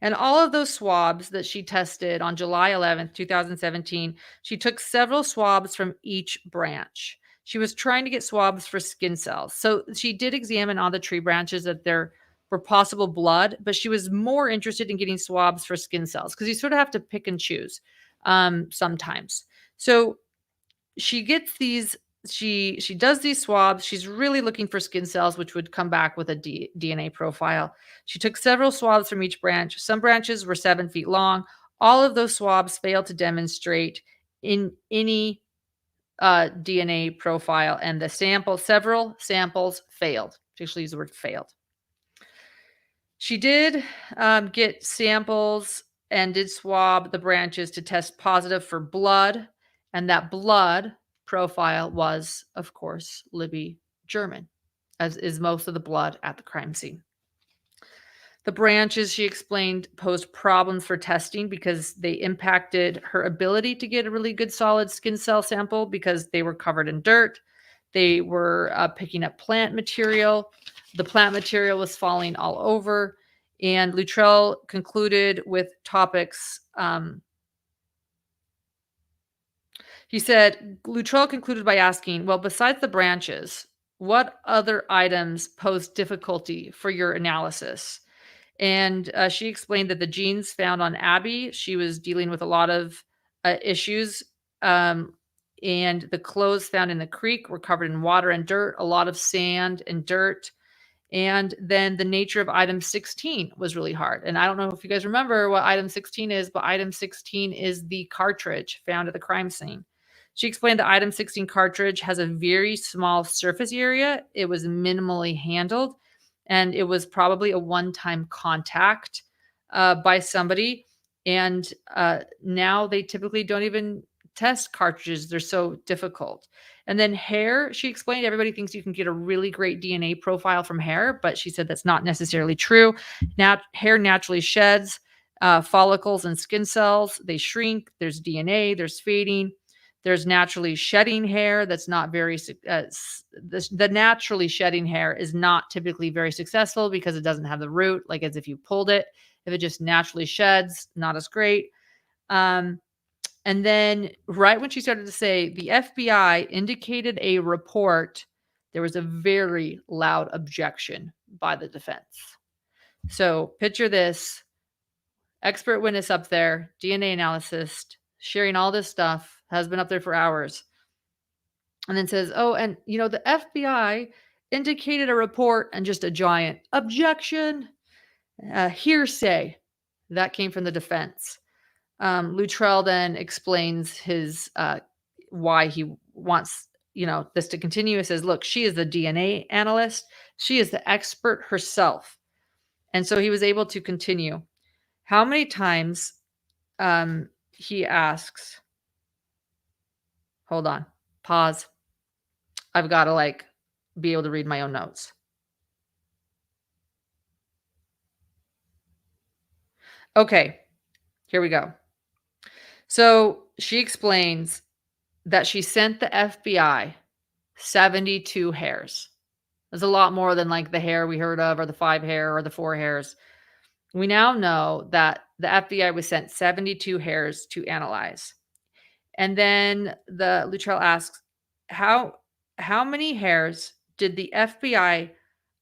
And all of those swabs that she tested on July 11th, 2017, she took several swabs from each branch. She was trying to get swabs for skin cells. So she did examine on the tree branches that there were possible blood, but she was more interested in getting swabs for skin cells because you sort of have to pick and choose sometimes. So she gets these. She does these swabs. She's really looking for skin cells, which would come back with a DNA profile. She took several swabs from each branch. Some branches were 7 feet long. All of those swabs failed to demonstrate in any DNA profile, and several samples failed. She actually used the word failed. She did get samples and did swab the branches to test positive for blood, and that blood profile was, of course, Libby German, as is most of the blood at the crime scene. The branches, she explained, posed problems for testing because they impacted her ability to get a really good solid skin cell sample because they were covered in dirt. They were picking up plant material. The plant material was falling all over. And Luttrell concluded with topics. He said, Luttrell concluded by asking, well, besides the branches, what other items pose difficulty for your analysis? And she explained that the genes found on Abby, she was dealing with a lot of issues. Um, and the clothes found in the creek were covered in water and dirt, a lot of sand and dirt. And then the nature of item 16 was really hard. And I don't know if you guys remember what item 16 is, but item 16 is the cartridge found at the crime scene. She explained the item 16 cartridge has a very small surface area. It was minimally handled, and it was probably a one-time contact by somebody. And now they typically don't even test cartridges. They're so difficult. And then hair, she explained, everybody thinks you can get a really great DNA profile from hair, but she said that's not necessarily true. Hair naturally sheds follicles and skin cells. They shrink. There's DNA. There's fading. There's naturally shedding hair that's not very, the naturally shedding hair is not typically very successful because it doesn't have the root, like as if you pulled it. If it just naturally sheds, not as great. And then right when she started to say the FBI indicated a report, there was a very loud objection by the defense. So picture this, expert witness up there, DNA analyst, sharing all this stuff, has been up there for hours. And then says, oh, and the FBI indicated a report, and just a giant objection, hearsay. That came from the defense. Luttrell then explains his why he wants this to continue. He says, look, she is the DNA analyst. She is the expert herself. And so he was able to continue. How many times he asks, hold on, pause. I've got to be able to read my own notes. Okay, here we go. So she explains that she sent the FBI 72 hairs. There's a lot more than the hair we heard of, or the 5 hair, or the 4 hairs. We now know that the FBI was sent 72 hairs to analyze. And then the Luttrell asks, how many hairs did the FBI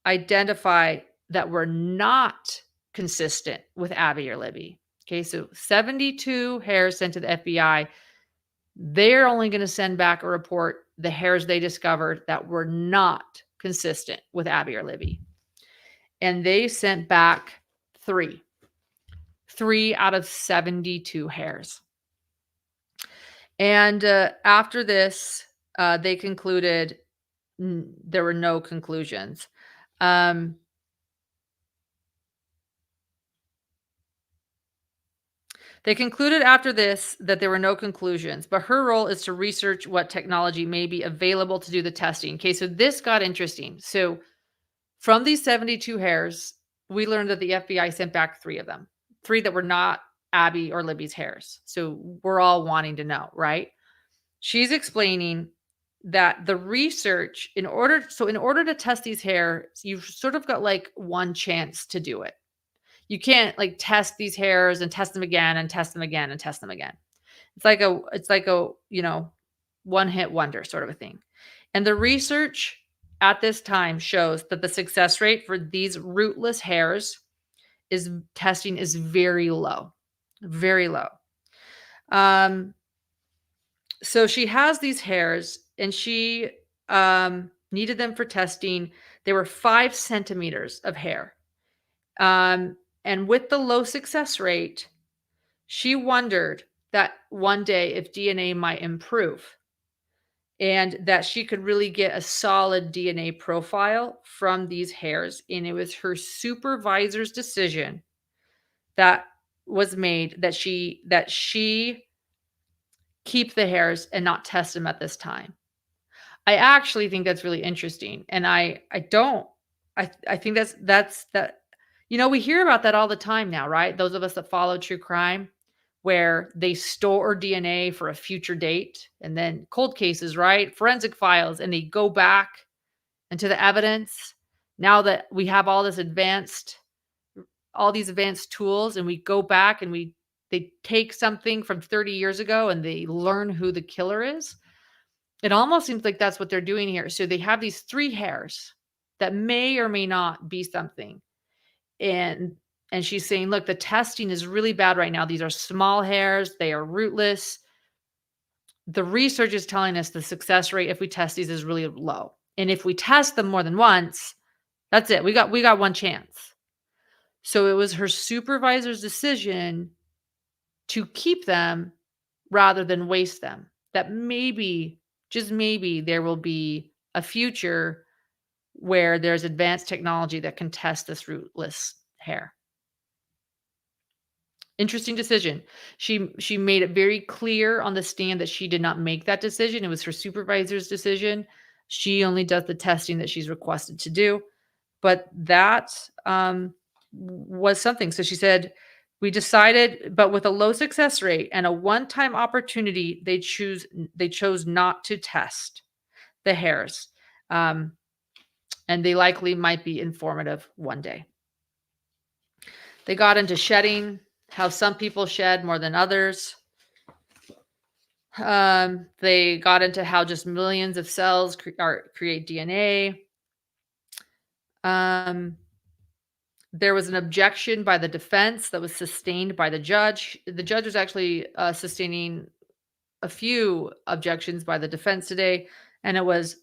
identify that were not consistent with Abby or Libby? Okay, so 72 hairs sent to the FBI. They're only going to send back a report, the hairs they discovered that were not consistent with Abby or Libby. And they sent back 3 out of 72 hairs. And after this, they concluded there were no conclusions. They concluded after this that there were no conclusions, but her role is to research what technology may be available to do the testing. Okay, so this got interesting. So from these 72 hairs, we learned that the FBI sent back 3 of them, 3 that were not Abby or Libby's hairs. So we're all wanting to know, right? She's explaining that the research, in order to test these hairs, you've sort of got one chance to do it. You can't test these hairs and test them again and test them again and test them again. It's like a one-hit wonder sort of a thing. And the research at this time shows that the success rate for these rootless hairs testing is very low. Very low. So she has these hairs, and she needed them for testing. They were 5 centimeters of hair. And with the low success rate, she wondered that one day if DNA might improve, and that she could really get a solid DNA profile from these hairs. And it was her supervisor's decision that was made that she keep the hairs and not test them at this time. I actually think that's really interesting. And I think that's we hear about that all the time now, right? Those of us that follow true crime, where they store DNA for a future date, and then cold cases, right? Forensic files, and they go back into the evidence Now that we have all these advanced tools, and we go back and they take something from 30 years ago and they learn who the killer is. It almost seems like that's what they're doing here. So they have these 3 hairs that may or may not be something. And and she's saying, "Look, the testing is really bad right now. These are small hairs, they are rootless. The research is telling us the success rate if we test these is really low. And if we test them more than once, that's it. We got one chance." So it was her supervisor's decision to keep them rather than waste them. That maybe, just maybe, there will be a future where there's advanced technology that can test this rootless hair. Interesting decision. She made it very clear on the stand that she did not make that decision. It was her supervisor's decision. She only does the testing that she's requested to do. But that was something. So she said, "We decided, but with a low success rate and a one-time opportunity, they chose not to test the hairs, and they likely might be informative one day." They got into shedding, how some people shed more than others. They got into how just millions of cells create DNA. There was an objection by the defense that was sustained by the judge. The judge was actually sustaining a few objections by the defense today, and it was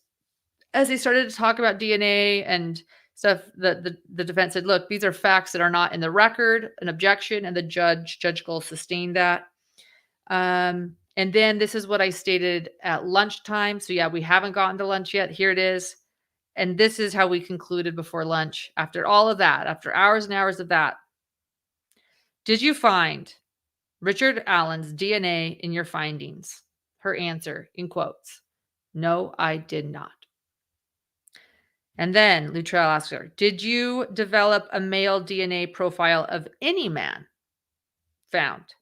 as they started to talk about DNA and stuff. The defense said, "Look, these are facts that are not in the record." An objection, and the Judge Gold, sustained that. And then this is what I stated at lunchtime. So yeah, we haven't gotten to lunch yet. Here it is. And this is how we concluded before lunch. After all of that, after hours and hours of that, "Did you find Richard Allen's DNA in your findings?" Her answer, in quotes, "No, I did not." And then Luttrell asked her, "Did you develop a male DNA profile of any man found?"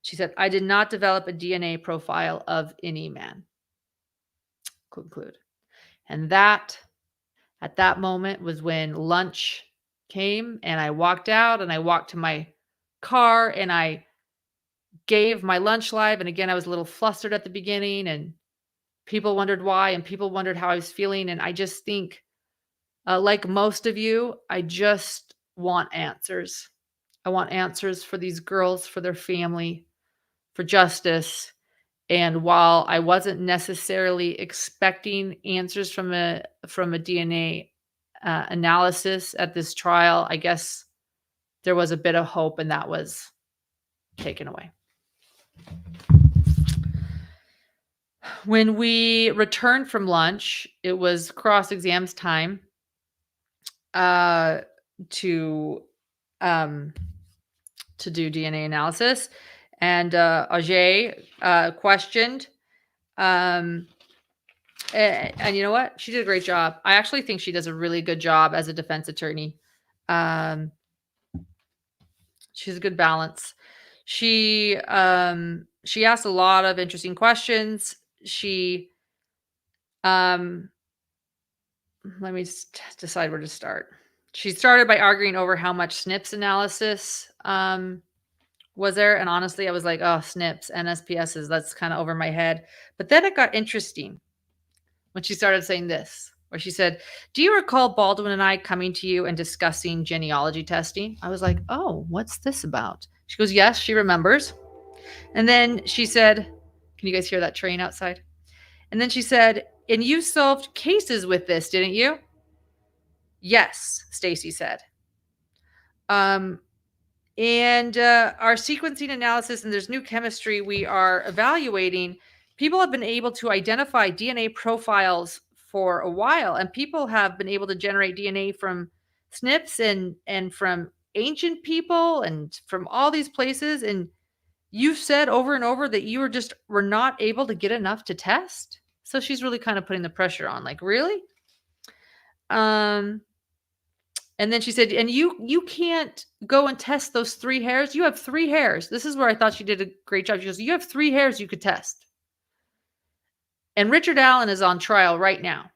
She said, "I did not develop a DNA profile of any man." Conclude. And that, at that moment, was when lunch came, and I walked out and I walked to my car and I gave my lunch live. And again, I was a little flustered at the beginning, and people wondered why, and people wondered how I was feeling. And I just think, like most of you, I just want answers. I want answers for these girls, for their family, for justice. And while I wasn't necessarily expecting answers from a DNA analysis at this trial, I guess there was a bit of hope, and that was taken away. When we returned from lunch, it was cross exams time to do DNA analysis. And Ajay questioned. And you know what? She did a great job. I actually think she does a really good job as a defense attorney. She's a good balance. She asked a lot of interesting questions. She let me decide where to start. She started by arguing over how much SNPs analysis was there. And honestly, I was like, oh, SNPs, NSPSs, that's kind of over my head. But then it got interesting when she started saying this, where she said, "Do you recall Baldwin and I coming to you and discussing genealogy testing?" I was like, oh, what's this about? She goes, yes, she remembers. And then she said, can you guys hear that train outside? And then she said, "And you solved cases with this, didn't you?" Yes, Stacy said. And our sequencing analysis, and there's new chemistry we are evaluating. People have been able to identify DNA profiles for a while, and people have been able to generate DNA from SNPs and from ancient people and from all these places. And you've said over and over that you were not able to get enough to test. So she's really kind of putting the pressure on, like, really? And then she said, "And you can't go and test those 3 hairs. You have 3 hairs." This is where I thought she did a great job. She goes, "You have 3 hairs you could test." And Richard Allen is on trial right now.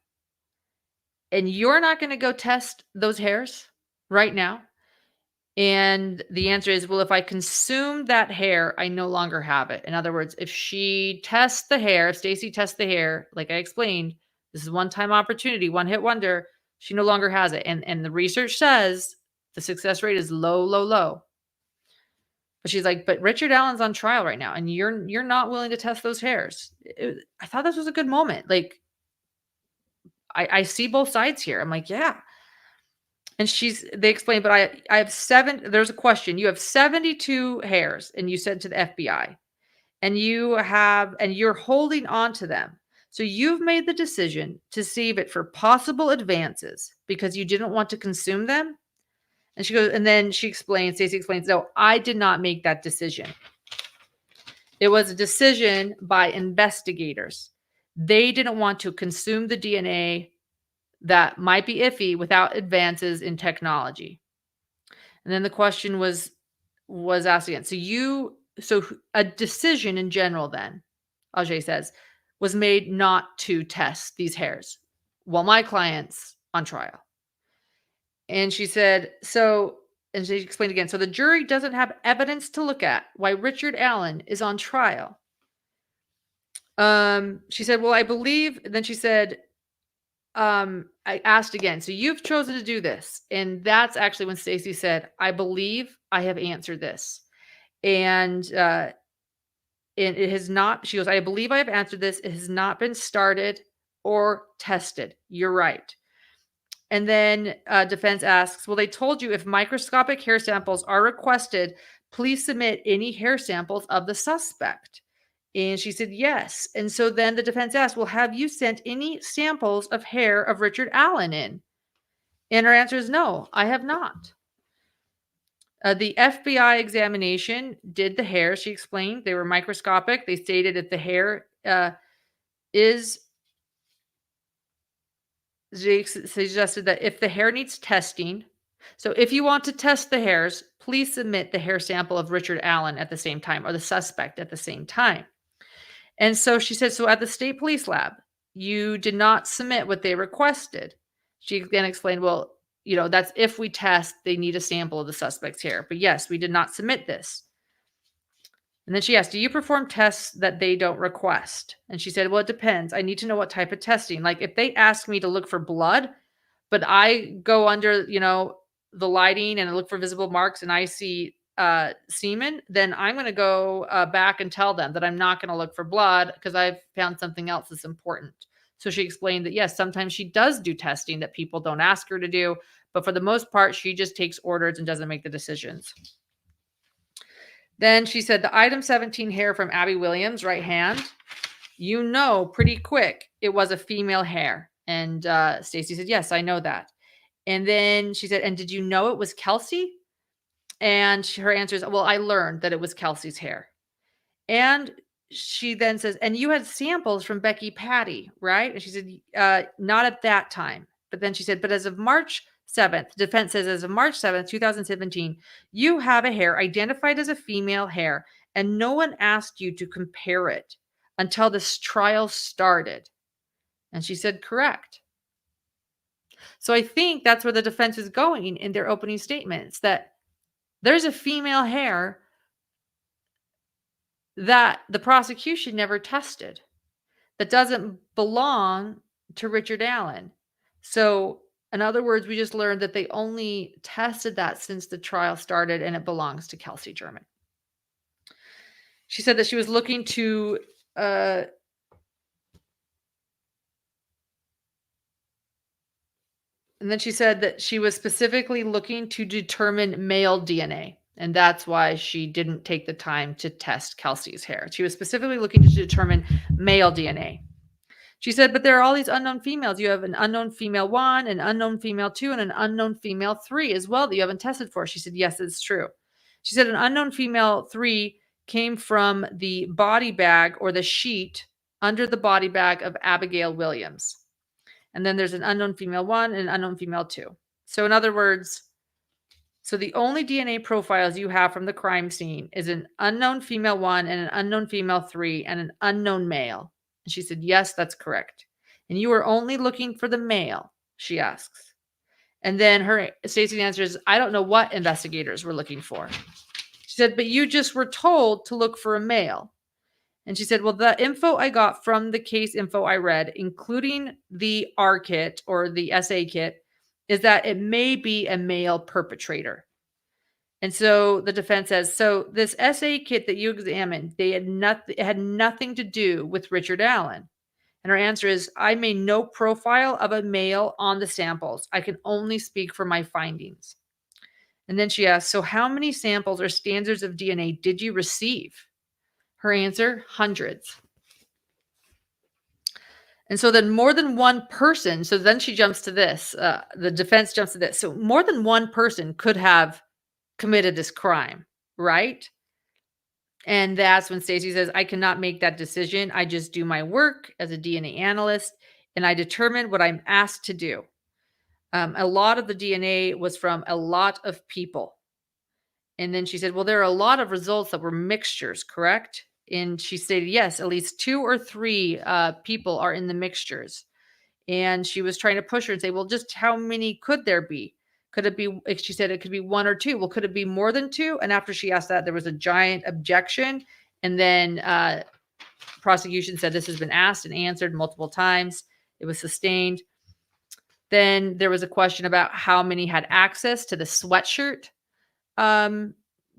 and you're not gonna go test those hairs right now?" And the answer is, "Well, if I consume that hair, I no longer have it." In other words, if she tests the hair, if Stacy tests the hair, like I explained, this is one-time opportunity, one-hit wonder, she no longer has it. And the research says the success rate is low, low, low. But she's like, "But Richard Allen's on trial right now, and you're not willing to test those hairs." I thought this was a good moment. Like, I see both sides here. I'm like, "Yeah." And they explained, "But I have 7." There's a question. "You have 72 hairs, and you said to the FBI, and you're holding on to them. So you've made the decision to save it for possible advances because you didn't want to consume them?" And she goes, and then Stacey explains, "No, I did not make that decision. It was a decision by investigators. They didn't want to consume the DNA that might be iffy without advances in technology." And then the question was asked again. So a decision in general then, Ajay says, was made not to test these hairs while my client's on trial. And she said, and she explained again, "So the jury doesn't have evidence to look at why Richard Allen is on trial." She said, "Well, I believe," then she said, I asked again, "So you've chosen to do this." And that's actually when Stacy said, "I believe I have answered this." And it has not, she goes, "I believe I have answered this. It has not been started or tested. You're right." And then defense asks, "Well, they told you if microscopic hair samples are requested, please submit any hair samples of the suspect." And she said, "Yes." And so then the defense asked, "Well, have you sent any samples of hair of Richard Allen in?" And her answer is, "No, I have not." The FBI examination did the hair, she explained. They were microscopic. They stated that the hair is, they suggested that if the hair needs testing, so if you want to test the hairs, please submit the hair sample of Richard Allen at the same time, or the suspect at the same time. And so she said, "So at the state police lab, you did not submit what they requested." She then explained, "Well, that's if we test, they need a sample of the suspect's hair. But yes, we did not submit this." And then she asked, "Do you perform tests that they don't request?" And she said, "Well, it depends. I need to know what type of testing. Like if they ask me to look for blood, but I go under, the lighting and I look for visible marks and I see semen, then I'm going to go back and tell them that I'm not going to look for blood because I've found something else that's important." So she explained that, yes, sometimes she does do testing that people don't ask her to do, but for the most part, she just takes orders and doesn't make the decisions. Then she said, "The item 17 hair from Abby Williams' right hand, pretty quick it was a female hair." And Stacy said, "Yes, I know that." And then she said, "And did you know it was Kelsey?" And her answer is, "Well, I learned that it was Kelsey's hair." And she then says, "And you had samples from Becky Patty, right?" And she said, "Not at that time." But then she said, "But as of March 7th, defense says, as of March 7th, 2017, you have a hair identified as a female hair, and no one asked you to compare it until this trial started." And she said, "Correct." So I think that's where the defense is going in their opening statements, that there's a female hair that the prosecution never tested, that doesn't belong to Richard Allen. So, in other words, we just learned that they only tested that since the trial started and it belongs to Kelsey German. She said that she was looking to and then she said that she was specifically looking to determine male DNA. And that's why she didn't take the time to test Kelsey's hair. She was specifically looking to determine male DNA. She said, "But there are all these unknown females. You have an unknown female 1, an unknown female 2, and an unknown female 3 as well that you haven't tested for." She said, "Yes, it's true." She said, "An unknown female 3 came from the body bag or the sheet under the body bag of Abigail Williams. And then there's an unknown female 1 and an unknown female 2. So in other words, so the only DNA profiles you have from the crime scene is an unknown female 1 and an unknown female 3 and an unknown male." And she said, "Yes, that's correct. And you were only looking for the male. She asks. And then Stacy's answer is, I don't know what investigators were looking for. She said, but you just were told to look for a male. And she said, well, the info I got from the case info I read, including the R kit or the SA kit, is that it may be a male perpetrator. And so the defense says, so this SA kit that you examined, it had nothing to do with Richard Allen. And her answer is, I made no profile of a male on the samples. I can only speak for my findings. And then she asks, so how many samples or standards of DNA did you receive? Her answer, hundreds. And so then more than one person, so then she jumps to this, the defense jumps to this. So more than one person could have committed this crime, right? And that's when Stacy says, I cannot make that decision. I just do my work as a DNA analyst, and I determine what I'm asked to do. A lot of the DNA was from a lot of people. And then she said, well, there are a lot of results that were mixtures, correct? And she stated, yes, at least 2 or 3 people are in the mixtures. And she was trying to push her and say, well, just how many could there be? Could it be, she said it could be 1 or 2. Well, could it be more than 2? And after she asked that, there was a giant objection. And then prosecution said this has been asked and answered multiple times. It was sustained. Then there was a question about how many had access to the sweatshirt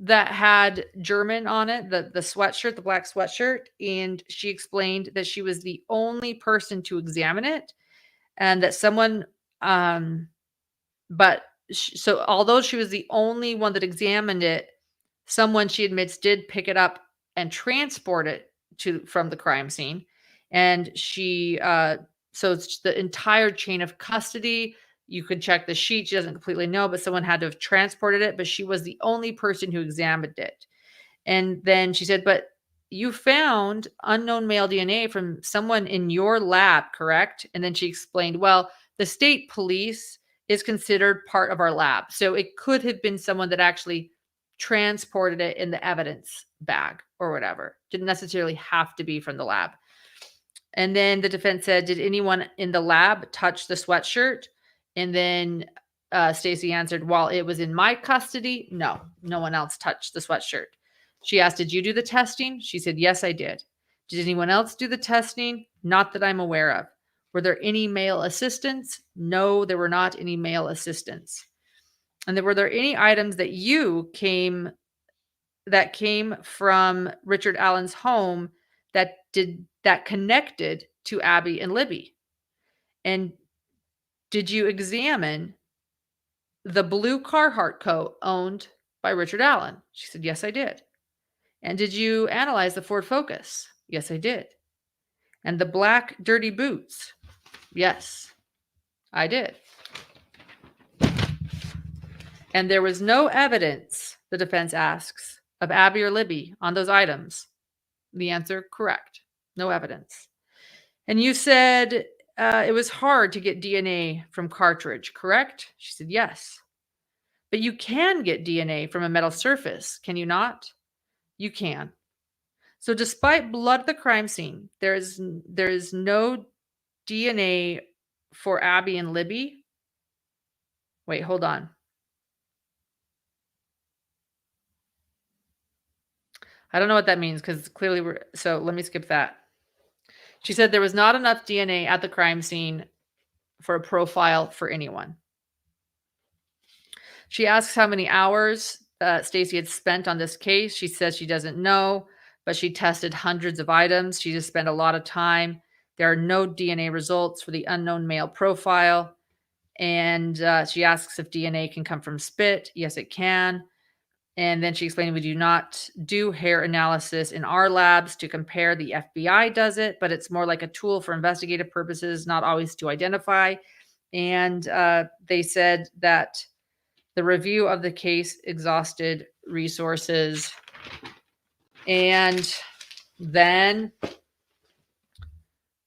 that had German on it, the sweatshirt, the black sweatshirt. And she explained that she was the only person to examine it, and that someone, so although she was the only one that examined it, someone, she admits, did pick it up and transport it from the crime scene. And she, so it's the entire chain of custody. You could check the sheet. She doesn't completely know, but someone had to have transported it, but she was the only person who examined it. And then she said, but you found unknown male DNA from someone in your lab, correct? And then she explained, well, the state police is considered part of our lab. So it could have been someone that actually transported it in the evidence bag or whatever. Didn't necessarily have to be from the lab. And then the defense said, did anyone in the lab touch the sweatshirt? And then Stacy answered, while it was in my custody, no one else touched the sweatshirt. She asked, did you do the testing? She said, yes, I did. Did anyone else do the testing? Not that I'm aware of. Were there any male assistants? No, there were not any male assistants. And then were there any items that came from Richard Allen's home that connected to Abby and Libby? And did you examine the blue Carhartt coat owned by Richard Allen? She said, yes, I did. And did you analyze the Ford Focus? Yes, I did. And the black dirty boots? Yes, I did. And there was no evidence, the defense asks, of Abby or Libby on those items. The answer, correct. No evidence. And you said it was hard to get DNA from cartridge, correct? She said, yes. But you can get DNA from a metal surface, can you not? You can. So despite blood at the crime scene, there is no DNA for Abby and Libby. Wait, hold on. I don't know what that means because clearly so let me skip that. She said there was not enough DNA at the crime scene for a profile for anyone. She asks how many hours Stacy had spent on this case. She says she doesn't know, but she tested hundreds of items. She just spent a lot of time. There are no DNA results for the unknown male profile. And she asks if DNA can come from spit. Yes, it can. And then she explained, we do not do hair analysis in our labs to compare. The FBI does it, but it's more like a tool for investigative purposes, not always to identify. And they said that the review of the case exhausted resources. And then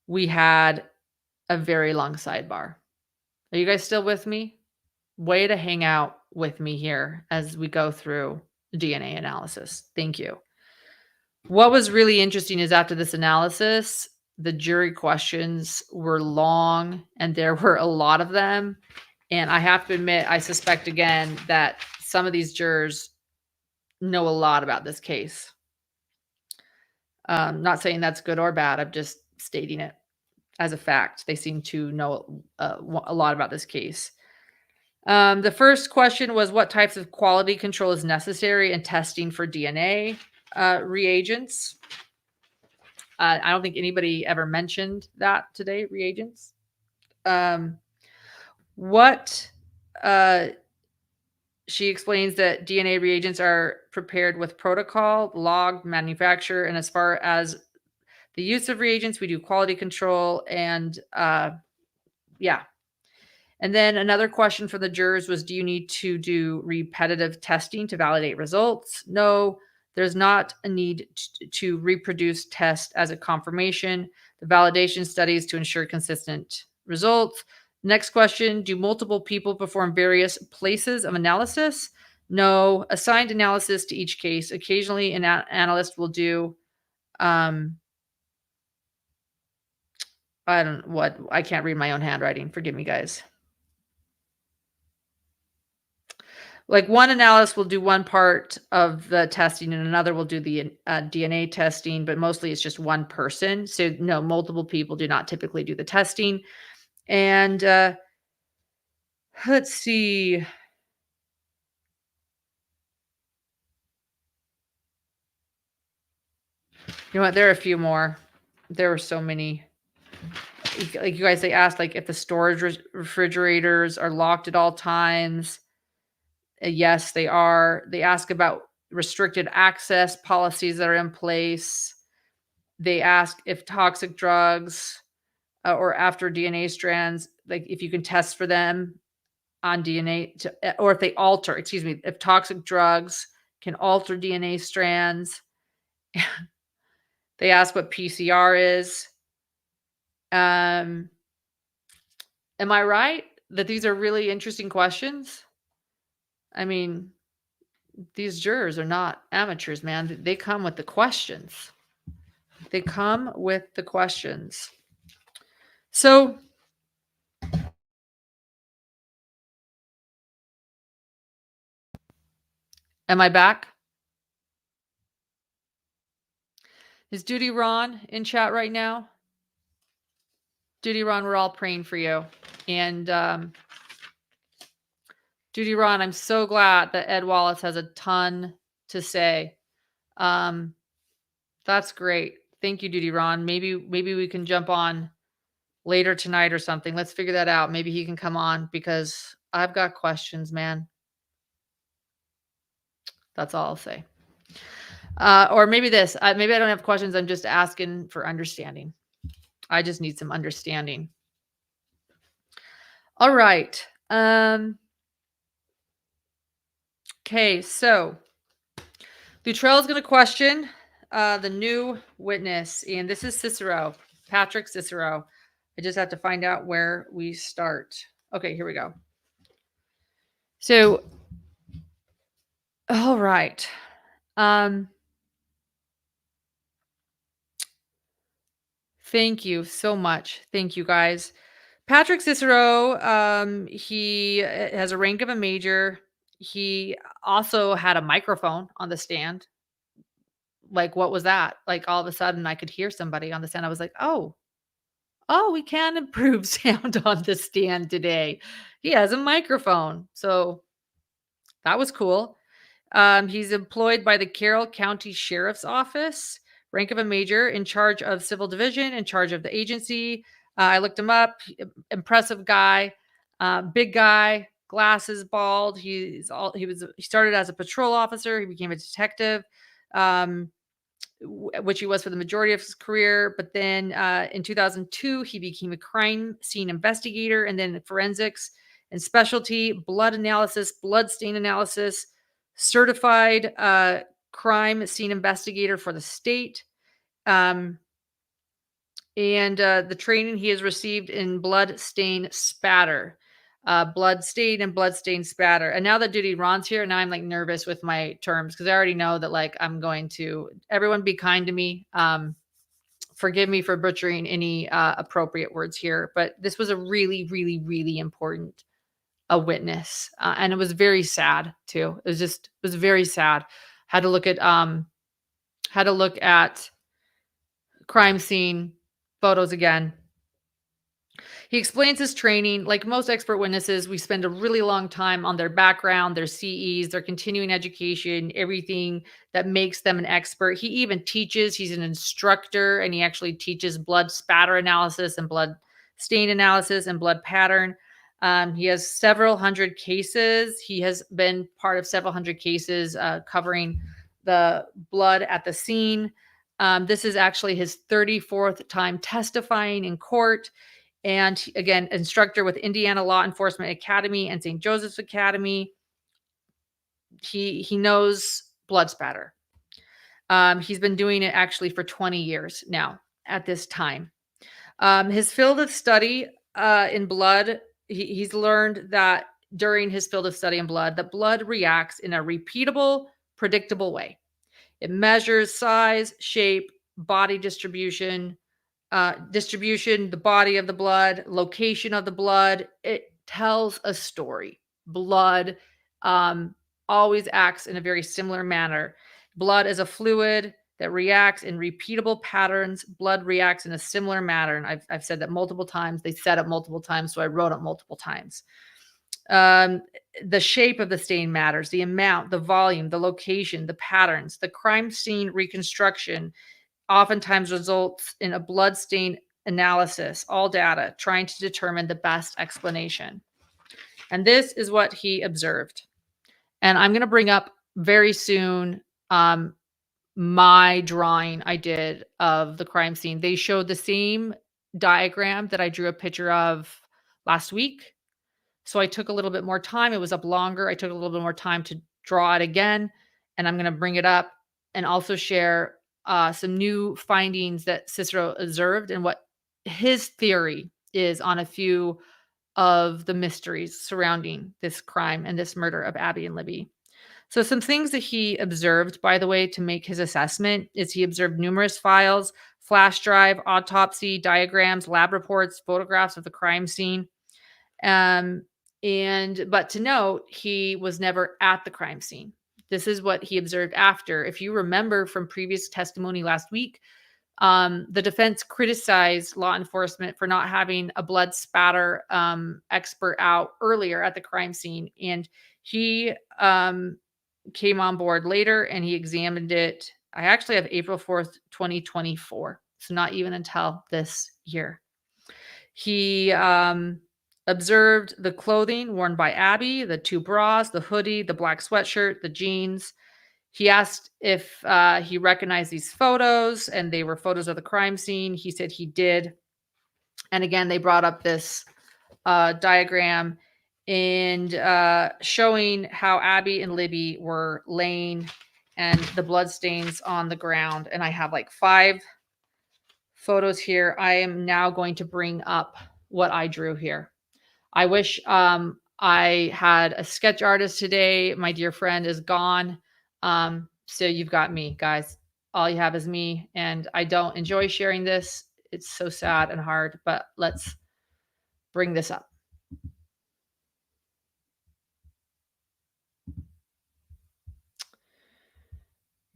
we had a very long sidebar. Are you guys still with me? Way to hang out with me here as we go through DNA analysis. Thank you. What was really interesting is after this analysis, the jury questions were long and there were a lot of them. And I have to admit, I suspect again that some of these jurors know a lot about this case. Not saying that's good or bad. I'm just stating it as a fact. They seem to know a lot about this case. The first question was what types of quality control is necessary in testing for DNA reagents? I don't think anybody ever mentioned that today, reagents. Um, what she explains that DNA reagents are prepared with protocol, logged, manufacture, and as far as the use of reagents, we do quality control and yeah. And then another question for the jurors was, do you need to do repetitive testing to validate results? No, there's not a need to reproduce test as a confirmation. The validation studies to ensure consistent results. Next question, do multiple people perform various places of analysis? No, assigned analysis to each case. Occasionally an analyst will do I can't read my own handwriting. Forgive me, guys. Like one analyst will do one part of the testing and another will do the DNA testing, but mostly it's just one person. So no, multiple people do not typically do the testing. And let's see. You know what? There are a few more. There were so many. Like you guys, they asked like if the storage refrigerators are locked at all times. Yes, they are. They ask about restricted access policies that are in place. They ask if toxic drugs or after DNA strands, like if you can test for them on DNA or if they alter, excuse me, if toxic drugs can alter DNA strands. They ask what PCR is. Am I right that these are really interesting questions? I mean, these jurors are not amateurs, man. They come with the questions. They come with the questions. So, am I back? Is Duty Ron in chat right now? Duty Ron, we're all praying for you. And Duty Ron, I'm so glad that Ed Wallace has a ton to say. That's great. Thank you, Duty Ron. Maybe we can jump on later tonight or something. Let's figure that out. Maybe he can come on because I've got questions, man. That's all I'll say. Or maybe this. Maybe I don't have questions. I'm just asking for understanding. I just need some understanding. All right. Okay, so Luttrell is going to question the new witness, and this is Cicero, Patrick Cicero. I just have to find out where we start. Okay, here we go. So, all right. Thank you so much. Thank you, guys. Patrick Cicero, he has a rank of a major. He also had a microphone on the stand. Like, what was that? Like, all of a sudden, I could hear somebody on the stand. I was like, oh, we can improve sound on the stand today. He has a microphone. So that was cool. He's employed by the Carroll County Sheriff's Office, rank of a major, in charge of civil division, in charge of the agency. I looked him up. Impressive guy, big guy, glasses, bald. He started as a patrol officer. He became a detective, which he was for the majority of his career. But then in 2002, he became a crime scene investigator, and then forensics and specialty, blood analysis, blood stain analysis, certified crime scene investigator for the state. And the training he has received in blood stain spatter. Blood stain and blood stain spatter. And now that Duty Ron's here, now I'm like nervous with my terms because I already know that like I'm going to everyone be kind to me. forgive me for butchering any appropriate words here, but this was a really, really, really important a witness, and it was very sad too. It was very sad. Had to look at had to look at crime scene photos again. He explains his training. Like most expert witnesses, we spend a really long time on their background, their CEs, their continuing education, everything that makes them an expert. He even teaches, he's an instructor, and he actually teaches blood spatter analysis and blood stain analysis and blood pattern. He has several hundred cases. He has been part of several hundred cases covering the blood at the scene. This is actually his 34th time testifying in court. And again, instructor with Indiana Law Enforcement Academy and St. Joseph's Academy. He knows blood spatter. He's been doing it actually for 20 years now at this time. His field of study in blood, he's learned that during his field of study in blood, that blood reacts in a repeatable, predictable way. It measures size, shape, body distribution, the body of the blood, location of the blood. It tells a story. Blood always acts in a very similar manner. Blood is a fluid that reacts in repeatable patterns. Blood reacts in a similar manner. And I've said that multiple times. They said it multiple times, so I wrote it multiple times. The shape of the stain matters, the amount, the volume, the location, the patterns, the crime scene reconstruction oftentimes results in a blood stain analysis, all data, trying to determine the best explanation. And this is what he observed. And I'm going to bring up very soon my drawing I did of the crime scene. They showed the same diagram that I drew a picture of last week. So I took a little bit more time. It was up longer. I took a little bit more time to draw it again. And I'm going to bring it up and also share some new findings that Cicero observed and what his theory is on a few of the mysteries surrounding this crime and this murder of Abby and Libby. So some things that he observed, by the way, to make his assessment is he observed numerous files, flash drive, autopsy, diagrams, lab reports, photographs of the crime scene. But to note, he was never at the crime scene. This is what he observed after. If you remember from previous testimony last week, the defense criticized law enforcement for not having a blood spatter expert out earlier at the crime scene. And he came on board later and he examined it. I actually have April 4th, 2024. So not even until this year. He observed the clothing worn by Abby, the two bras, the hoodie, the black sweatshirt, the jeans. He asked if he recognized these photos, and they were photos of the crime scene. He said he did. And again, they brought up this diagram and showing how Abby and Libby were laying and the bloodstains on the ground. And I have like 5 photos here. I am now going to bring up what I drew here. I wish I had a sketch artist today. My dear friend is gone. So you've got me, guys. All you have is me. And I don't enjoy sharing this. It's so sad and hard, but let's bring this up.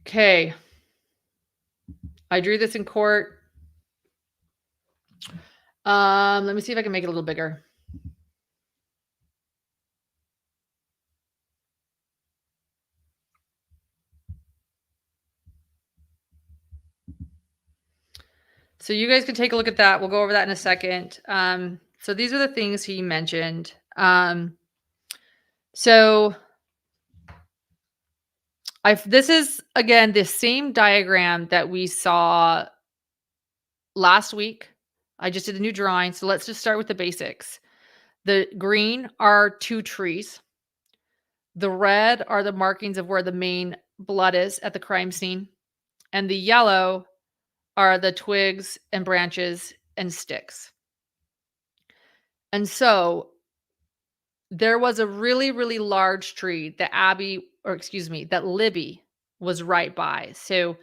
Okay. I drew this in court. Let me see if I can make it a little bigger. So you guys can take a look at that. We'll go over that in a second. So these are the things he mentioned. This is, again, the same diagram that we saw last week. I just did a new drawing. So let's just start with the basics. The green are 2 trees. The red are the markings of where the main blood is at the crime scene. And the yellow are the twigs and branches and sticks. And so there was a really, really large tree that that Libby was right by. So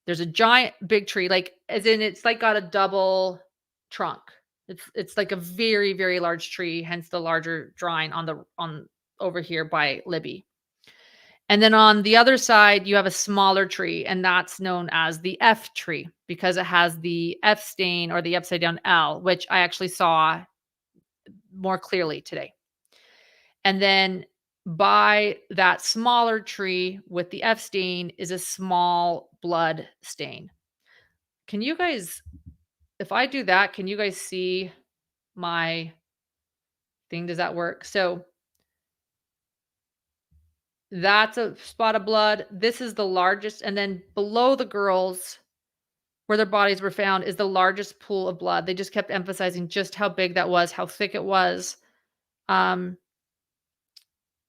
There's a giant big tree, like, as in it's, like, got a double trunk. It's like a very, very large tree, hence the larger drawing on over here by Libby. And then on the other side, you have a smaller tree, and that's known as the F tree because it has the F stain or the upside down L, which I actually saw more clearly today. And then by that smaller tree with the F stain is a small blood stain. Can you guys, if I do that, can you guys see my thing? Does that work? So that's a spot of blood. This is the largest. And then below the girls, where their bodies were found, is the largest pool of blood. They just kept emphasizing just how big that was, how thick it was. Um,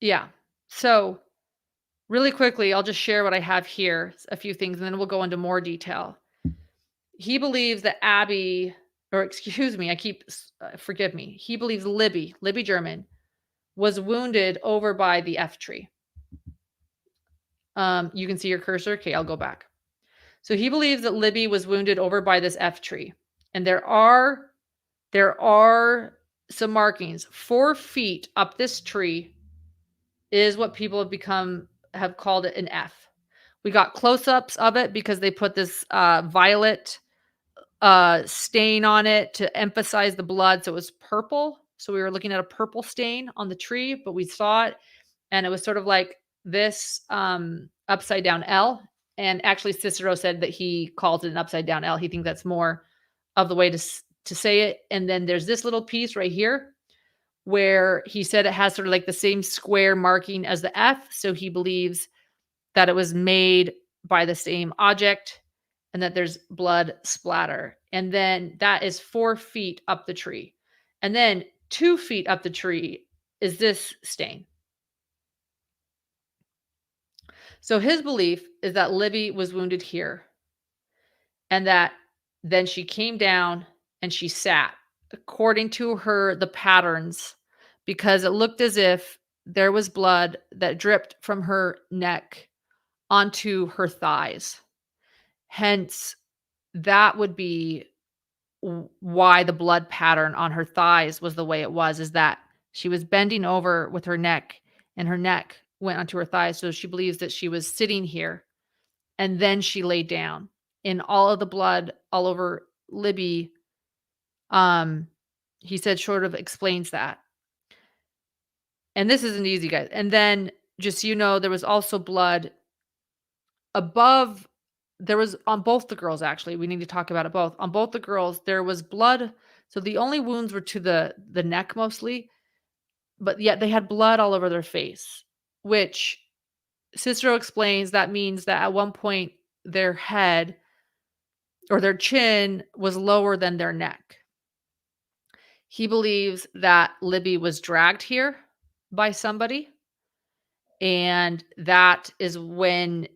yeah. So really quickly, I'll just share what I have here, a few things, and then we'll go into more detail. He believes that Abby, or excuse me, forgive me. He believes Libby German, was wounded over by the F tree. You can see your cursor. Okay, I'll go back. So he believes that Libby was wounded over by this F tree, and there are some markings. 4 feet up this tree is what people have called it an F. We got close-ups of it because they put this violet stain on it to emphasize the blood, so it was purple. So we were looking at a purple stain on the tree, but we saw it, and it was sort of like this upside down L. And actually, Cicero said that he calls it an upside down L. He thinks that's more of the way to say it. And then there's this little piece right here where he said it has sort of like the same square marking as the F. So he believes that it was made by the same object and that there's blood splatter. And then that is 4 feet up the tree. And then 2 feet up the tree is this stain. So his belief is that Libby was wounded here and that then she came down and she sat according to the patterns, because it looked as if there was blood that dripped from her neck onto her thighs. Hence, that would be why the blood pattern on her thighs was the way it was, is that she was bending over with her neck and her neck went onto her thighs. So she believes that she was sitting here and then she laid down, and all of the blood all over Libby, he said, sort of explains that. And this isn't easy, guys. And then just so you know, there was also blood above. There was on both the girls, actually. We need to talk about it both. On both the girls, there was blood. So the only wounds were to the neck mostly, but yet they had blood all over their face, which Cicero explains that means that at one point their head or their chin was lower than their neck. He believes that Libby was dragged here by somebody, and that is when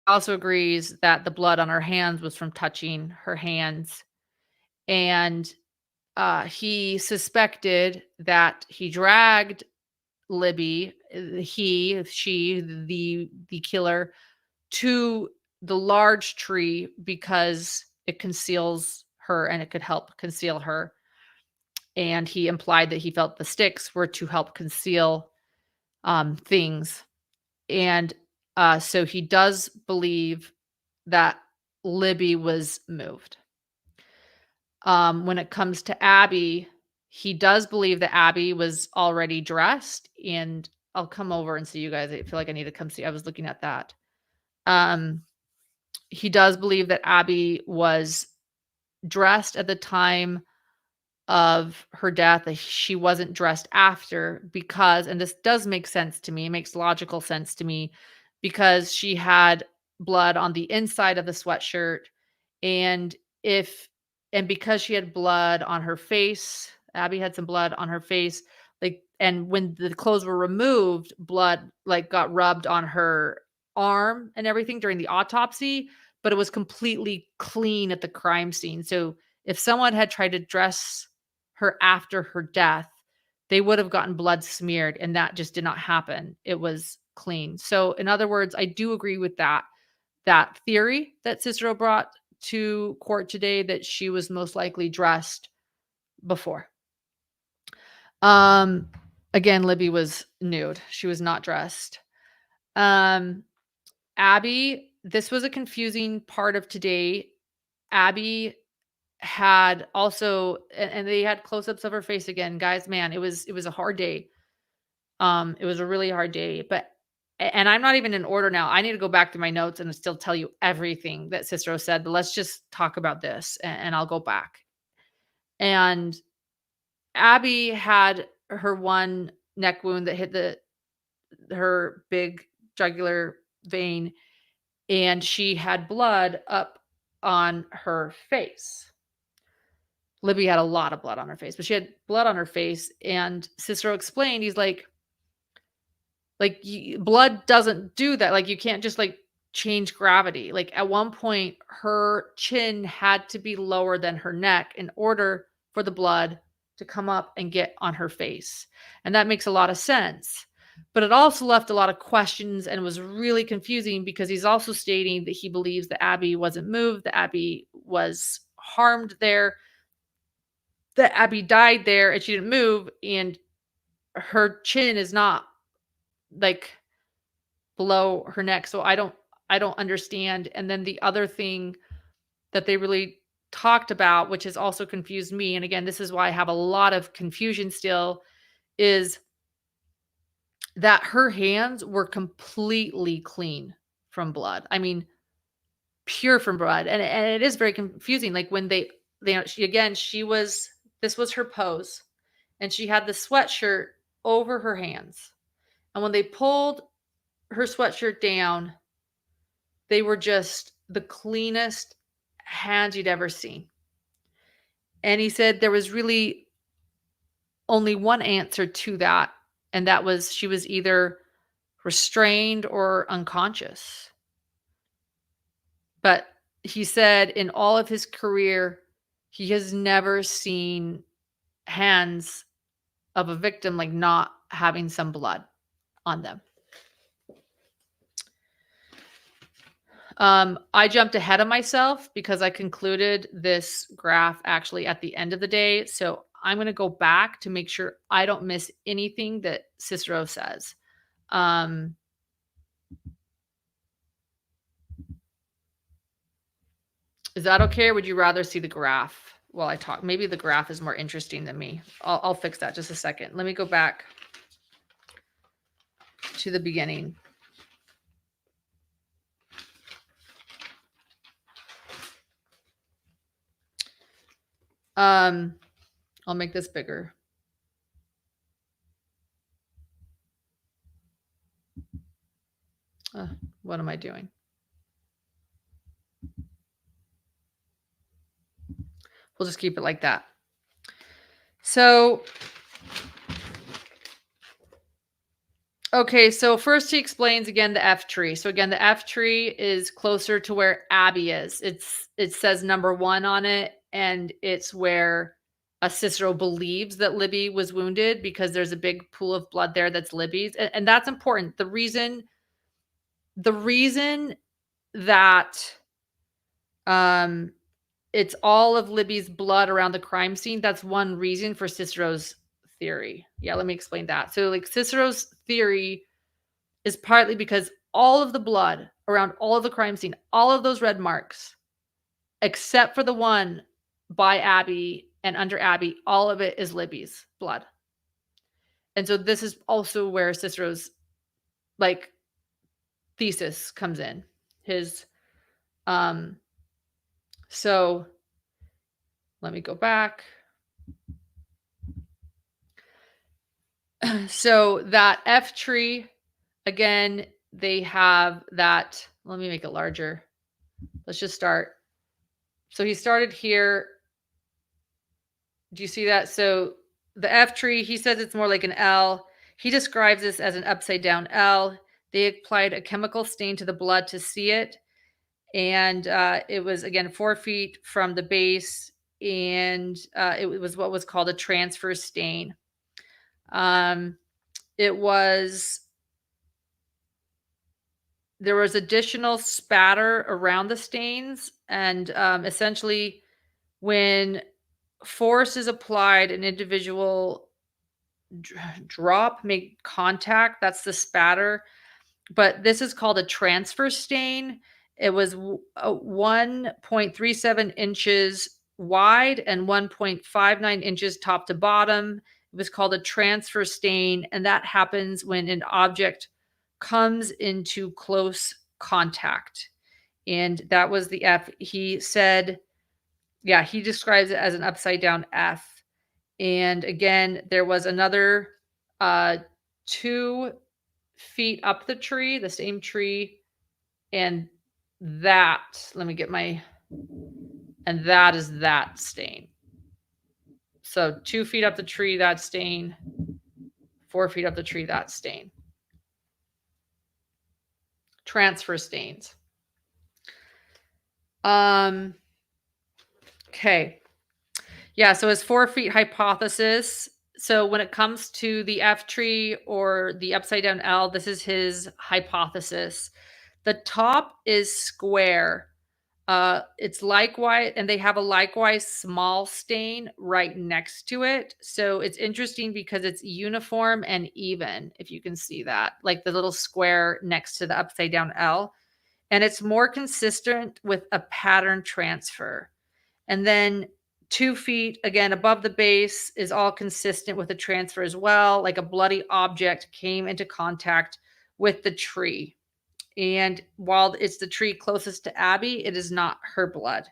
also agrees that the blood on her hands was from touching her hands. And he suspected that he dragged Libby, she, the killer, to the large tree because it conceals her and it could help conceal her. And he implied that he felt the sticks were to help conceal things. And so he does believe that Libby was moved. When it comes to Abby, he does believe that Abby was already dressed, and I'll come over and see you guys. I feel like I need to come see. I was looking at that. Um, he does believe that Abby was dressed at the time of her death. That she wasn't dressed after because, and this does make sense to me, it makes logical sense to me, because she had blood on the inside of the sweatshirt. And if and because she had blood on her face, Abby had some blood on her face, like, and when the clothes were removed, blood like got rubbed on her arm and everything during the autopsy, but it was completely clean at the crime scene. So if someone had tried to dress her after her death, they would have gotten blood smeared, and that just did not happen. It was clean. So, in other words, I do agree with that theory that Cicero brought to court today, that she was most likely dressed before. Um, Again, Libby was nude. She was not dressed. Um, Abby, this was a confusing part of today. Abby had also, and they had close-ups of her face again. Guys, man, it was a hard day. It was a really hard day, but and I'm not even in order now. I need to go back to my notes and still tell you everything that Cicero said, but let's just talk about this and I'll go back. And Abby had her one neck wound that hit her big jugular vein, and she had blood up on her face. Libby had a lot of blood on her face, but she had blood on her face, and Cicero explained, he's like, blood doesn't do that. Like, you can't just like change gravity. Like, at one point, her chin had to be lower than her neck in order for the blood to come up and get on her face. And that makes a lot of sense. But it also left a lot of questions and was really confusing, because he's also stating that he believes that Abby wasn't moved, that Abby was harmed there, that Abby died there and she didn't move, and her chin is not like below her neck. So I don't understand. And then the other thing that they really talked about, which has also confused me, and again, this is why I have a lot of confusion still, is that her hands were completely clean from blood. I mean, pure from blood. And it is very confusing. Like, when this was her pose, and she had the sweatshirt over her hands. And when they pulled her sweatshirt down, they were just the cleanest hands you'd ever seen. And he said there was really only one answer to that, and that was she was either restrained or unconscious. But he said in all of his career, he has never seen hands of a victim like not having some blood on them. I jumped ahead of myself because I concluded this graph actually at the end of the day. So I'm going to go back to make sure I don't miss anything that Cicero says. Is that okay? Or would you rather see the graph while I talk? Maybe the graph is more interesting than me. I'll fix that just a second. Let me go back to the beginning. I'll make this bigger. What am I doing? We'll just keep it like that. So, okay, so first he explains again the F tree. So again, the F tree is closer to where Abby is. It says number 1 on it, and it's where Cicero believes that Libby was wounded, because there's a big pool of blood there that's Libby's, and that's important. The reason that it's all of Libby's blood around the crime scene, that's one reason for Cicero's theory. Yeah, let me explain that. So, like, Cicero's theory is partly because all of the blood around all of the crime scene, all of those red marks, except for the one by Abby and under Abby, all of it is Libby's blood. And so this is also where Cicero's like thesis comes in. His so let me go back. So that F tree, again, they have that. Let me make it larger. Let's just start. So he started here. Do you see that? So the F tree, he says it's more like an L. He describes this as an upside down L. They applied a chemical stain to the blood to see it. And it was, again, 4 feet from the base. And it was what was called a transfer stain. Um, it was there was additional spatter around the stains, and essentially, when force is applied, an individual drop, make contact. That's the spatter. But this is called a transfer stain. It was 1.37 inches wide and 1.59 inches top to bottom. It was called a transfer stain, and that happens when an object comes into close contact. And that was the F. He said, yeah, he describes it as an upside down F. And again, there was another 2 feet up the tree, the same tree, and that, let me get my, and that is that stain. So 2 feet up the tree, that stain, 4 feet up the tree, that stain. Transfer stains. Okay. Yeah, so his 4 feet hypothesis. So when it comes to the F tree or the upside down L, this is his hypothesis. The top is square. It's likewise, and they have a likewise small stain right next to it. So it's interesting because it's uniform and even, if you can see that, like the little square next to the upside down L. And it's more consistent with a pattern transfer. And then 2 feet again above the base is all consistent with the transfer as well. Like a bloody object came into contact with the tree. And while it's the tree closest to Abby, it is not her blood.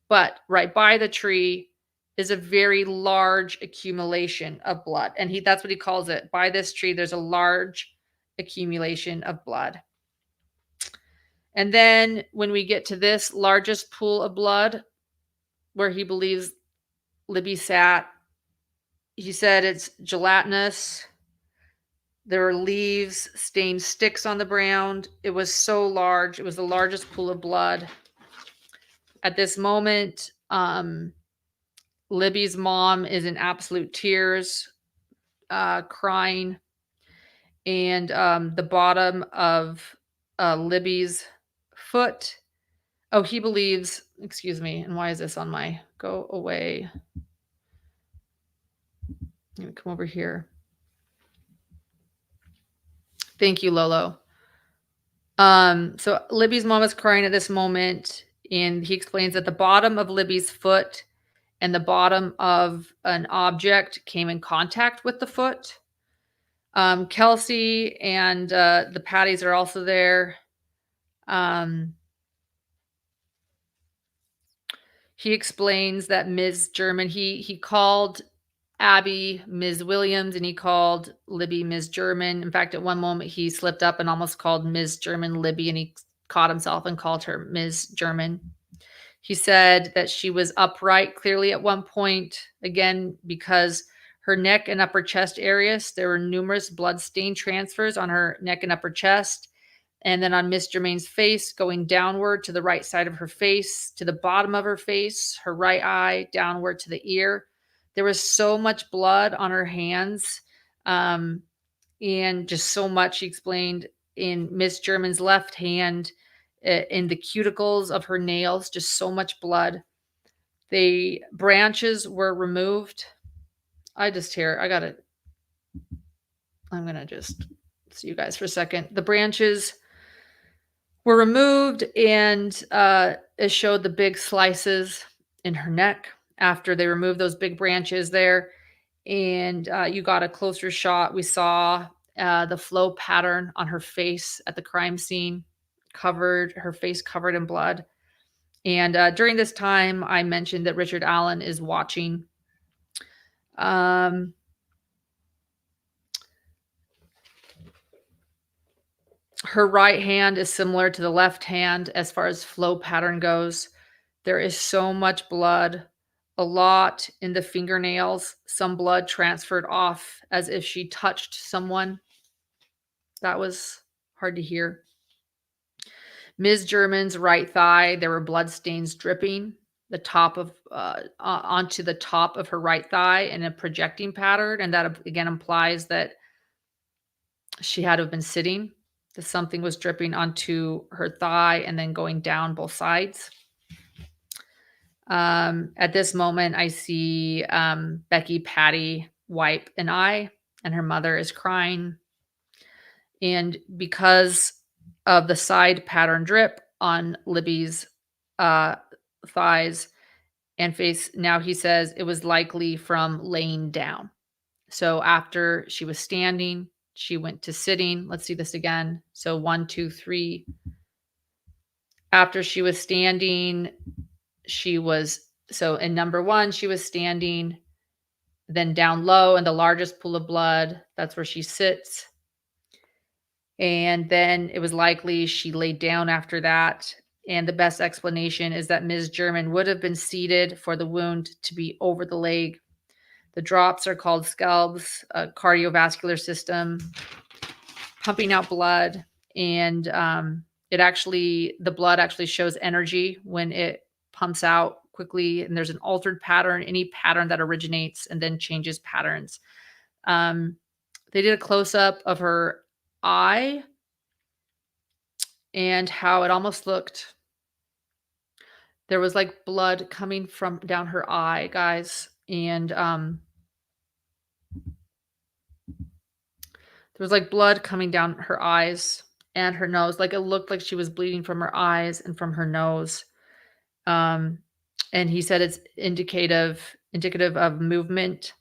But right by the tree is a very large accumulation of blood. And that's what he calls it. By this tree, there's a large accumulation of blood. And then when we get to this largest pool of blood, where he believes Libby sat, he said it's gelatinous. There are leaves, stained sticks on the ground. It was so large. It was the largest pool of blood. At this moment, Libby's mom is in absolute tears, crying. And the bottom of Libby's foot. Oh, he believes, excuse me, and why is this on my, go away. Let me come over here. Thank you, Lolo. So Libby's mom is crying at this moment, and he explains that the bottom of Libby's foot and the bottom of an object came in contact with the foot. Kelsey and the Patties are also there. He explains that Ms. German, he called Abby Ms. Williams, and he called Libby Ms. German. In fact, at one moment he slipped up and almost called Ms. German Libby, and he caught himself and called her Ms. German. He said that she was upright clearly at one point, again, because her neck and upper chest areas, there were numerous blood stain transfers on her neck and upper chest. And then on Miss Germain's face, going downward to the right side of her face, to the bottom of her face, her right eye, downward to the ear. There was so much blood on her hands, and just so much, she explained, in Miss German's left hand, in the cuticles of her nails, just so much blood. The branches were removed. I'm going to just see you guys for a second. The branches were removed, and it showed the big slices in her neck after they removed those big branches there. And you got a closer shot. We saw the flow pattern on her face at the crime scene, her face covered in blood. And during this time, I mentioned that Richard Allen is watching. Her right hand is similar to the left hand as far as flow pattern goes. There is so much blood, a lot in the fingernails, some blood transferred off as if she touched someone. That was hard to hear. Ms. German's right thigh, there were blood stains dripping. the top of onto the top of her right thigh in a projecting pattern, and that again implies that she had to have been sitting. That something was dripping onto her thigh and then going down both sides. At this moment, I see Becky Patty wipe an eye, and her mother is crying. And because of the side pattern drip on Libby's uh, thighs and face, now he says it was likely from laying down. So after she was standing, she went to sitting. Let's see this again. So 1, 2, 3. After she was standing, so in number 1, she was standing, then down low in the largest pool of blood. That's where she sits. And then it was likely she laid down after that. And the best explanation is that Ms. German would have been seated for the wound to be over the leg. The drops are called scalps, cardiovascular system, pumping out blood. And the blood actually shows energy when it pumps out quickly. And there's an altered pattern, any pattern that originates and then changes patterns. They did a close-up of her eye and how it almost looked. There was like blood coming from down her eye, guys. And there was like blood coming down her eyes and her nose. Like it looked like she was bleeding from her eyes and from her nose. And he said it's indicative of movement.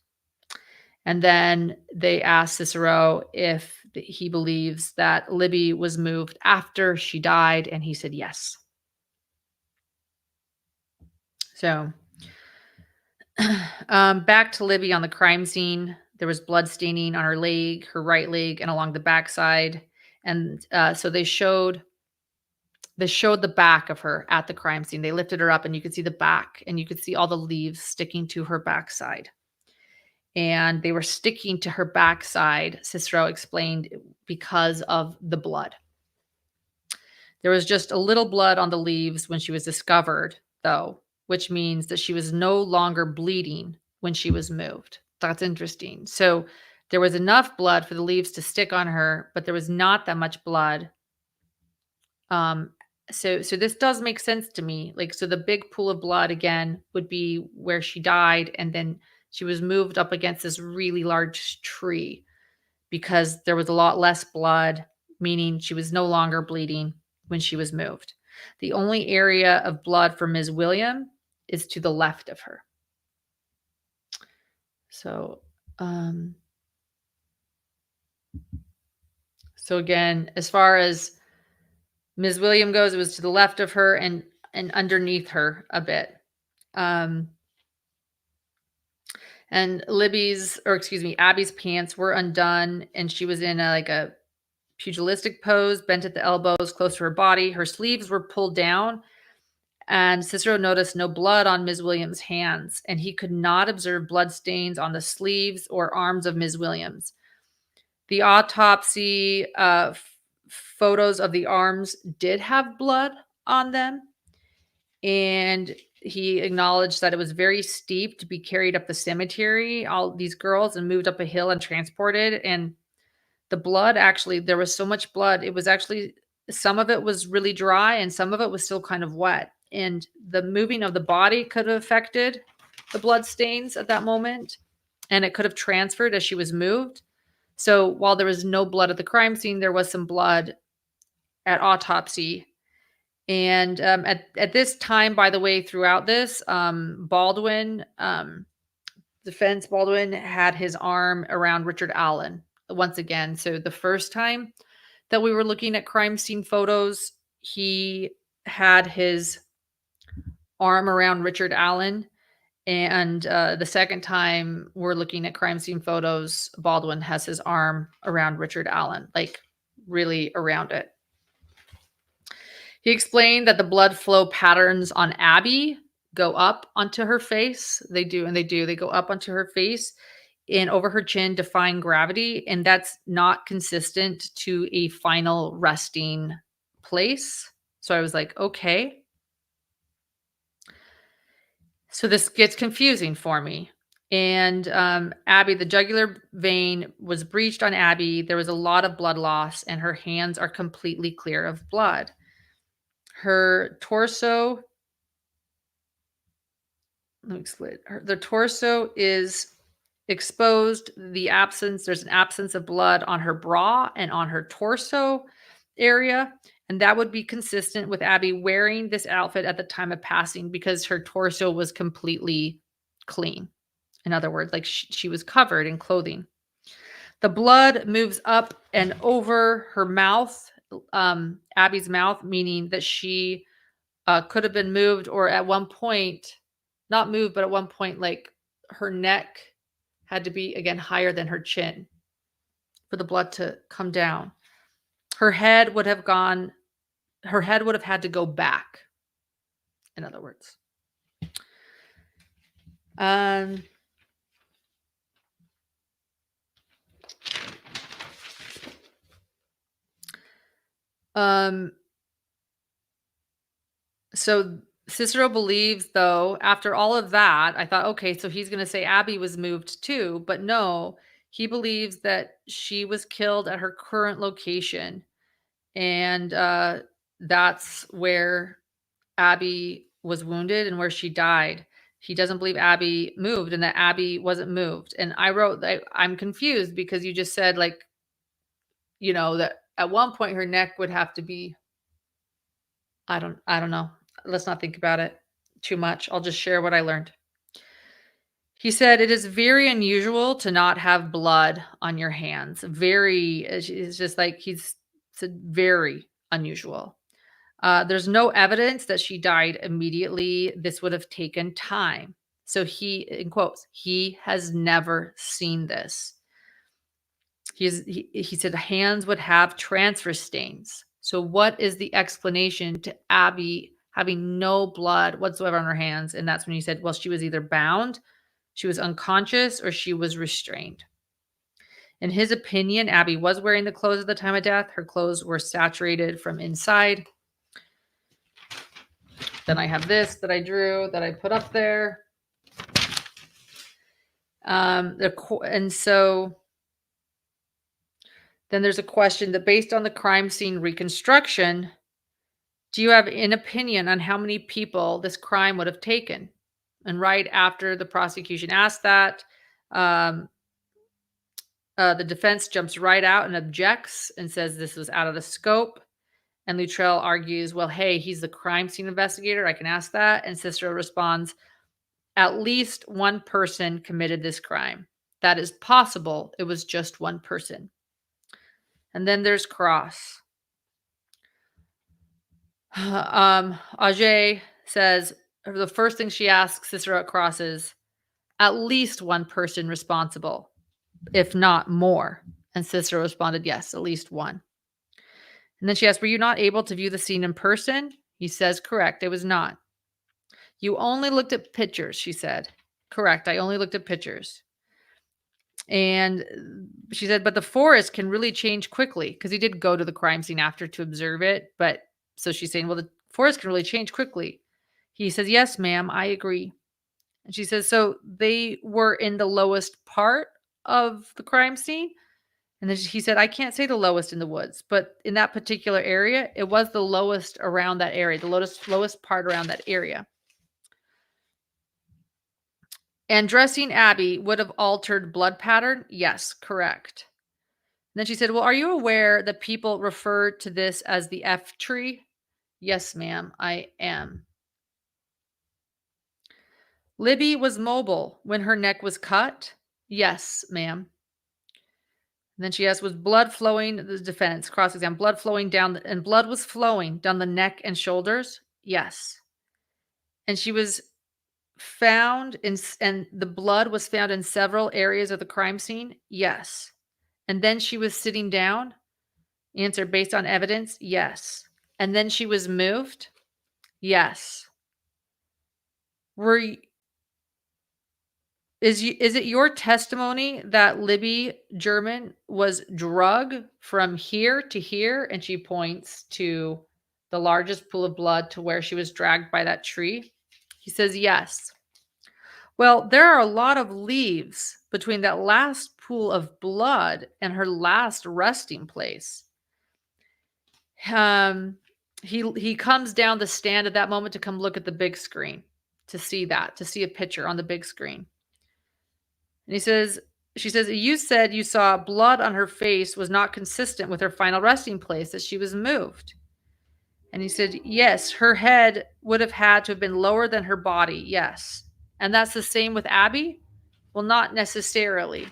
And then they asked Cicero if he believes that Libby was moved after she died, and he said yes. So back to Libby on the crime scene. There was blood staining on her leg, her right leg, and along the backside. And so they showed the back of her at the crime scene. They lifted her up, and you could see the back, and you could see all the leaves sticking to her backside. And they were sticking to her backside, Cicero explained, because of the blood. There was just a little blood on the leaves when she was discovered, though, which means that she was no longer bleeding when she was moved. That's interesting. So there was enough blood for the leaves to stick on her, but there was not that much blood. So this does make sense to me. Like, so the big pool of blood again would be where she died, and then she was moved up against this really large tree because there was a lot less blood, meaning she was no longer bleeding when she was moved. The only area of blood for Ms. William is to the left of her. So, so again, as far as Ms. William goes, it was to the left of her and underneath her a bit. And Abby's pants were undone, and she was in a pugilistic pose, bent at the elbows, close to her body. Her sleeves were pulled down, and Cicero noticed no blood on Ms. Williams' hands, and he could not observe blood stains on the sleeves or arms of Ms. Williams. The autopsy photos of the arms did have blood on them, and he acknowledged that it was very steep to be carried up the cemetery, all these girls, and moved up a hill and transported. And the blood, actually, there was so much blood. It was actually, some of it was really dry and some of it was still kind of wet. And the moving of the body could have affected the blood stains at that moment. And it could have transferred as she was moved. So while there was no blood at the crime scene, there was some blood at autopsy. And at this time, by the way, throughout this, Baldwin, defense Baldwin had his arm around Richard Allen once again. So the first time that we were looking at crime scene photos, he had his arm around Richard Allen. And the second time we're looking at crime scene photos, Baldwin has his arm around Richard Allen, like really around it. He explained that the blood flow patterns on Abby go up onto her face. They do. They go up onto her face and over her chin, defying gravity. And that's not consistent to a final resting place. So I was like, okay. So this gets confusing for me. And Abby, the jugular vein was breached on Abby. There was a lot of blood loss, and her hands are completely clear of blood. Her torso, let me split. The torso is exposed. There's an absence of blood on her bra and on her torso area. And that would be consistent with Abby wearing this outfit at the time of passing because her torso was completely clean. In other words, like she was covered in clothing. The blood moves up and over her mouth, Abby's mouth, meaning that she could have been moved, or at one point, not moved, but at one point, like her neck had to be again higher than her chin for the blood to come down. Her head would have had to go back, in other words. So Cicero believes, though, after all of that, I thought, okay, so he's going to say Abby was moved too, but no, he believes that she was killed at her current location. And that's where Abby was wounded and where she died. He doesn't believe Abby moved and that Abby wasn't moved. And I wrote that I'm confused because you just said, like, that at one point her neck would have to be, I don't know. Let's not think about it too much. I'll just share what I learned. He said, it is very unusual to not have blood on your hands. It's just like he's said, very unusual. There's no evidence that she died immediately. This would have taken time. So he, in quotes, he has never seen this. He said hands would have transfer stains. So what is the explanation to Abby having no blood whatsoever on her hands? And that's when he said, well, she was either bound, she was unconscious, or she was restrained. In his opinion, Abby was wearing the clothes at the time of death. Her clothes were saturated from inside. Then I have this that I drew that I put up there. And so then there's a question that based on the crime scene reconstruction, do you have an opinion on how many people this crime would have taken? And right after the prosecution asked that, the defense jumps right out and objects and says this was out of the scope. And Luttrell argues, well, hey, he's the crime scene investigator. I can ask that. And Cicero responds, at least one person committed this crime. That is possible. It was just one person. And then there's Cross. Ajay says the first thing she asks Cicero at Cross is, at least one person responsible, if not more. And Cicero responded, yes, at least one. And then she asked, were you not able to view the scene in person? He says, correct, I was not. You only looked at pictures, she said. Correct, I only looked at pictures. And she said, but the forest can really change quickly because he did go to the crime scene after to observe it. But so she's saying, well, the forest can really change quickly. He says, yes, ma'am, I agree. And she says, so they were in the lowest part of the crime scene? And then he said, I can't say the lowest in the woods, but in that particular area, it was the lowest around that area, the lowest part around that area. And dressing Abby would have altered blood pattern? Yes, correct. And then she said, well, are you aware that people refer to this as the F tree? Yes, ma'am, I am. Libby was mobile when her neck was cut? Yes, ma'am. And then she asked, was blood flowing, the defense, cross-exam, blood flowing down, and blood was flowing down the neck and shoulders? Yes. And she was found and the blood was found in several areas of the crime scene? Yes. And then she was sitting down? Answer, based on evidence? Yes. And then she was moved? Yes. Is it your testimony that Libby German was drug from here to here? And she points to the largest pool of blood to where she was dragged by that tree. He says, yes. Well, there are a lot of leaves between that last pool of blood and her last resting place. Um, he comes down the stand at that moment to come look at the big screen to see that, to see a picture on the big screen. And he says, she says, "You said you saw blood on her face was not consistent with her final resting place, that she was moved." And he said, "Yes, her head would have had to have been lower than her body. Yes." And that's the same with Abby? Well, not necessarily.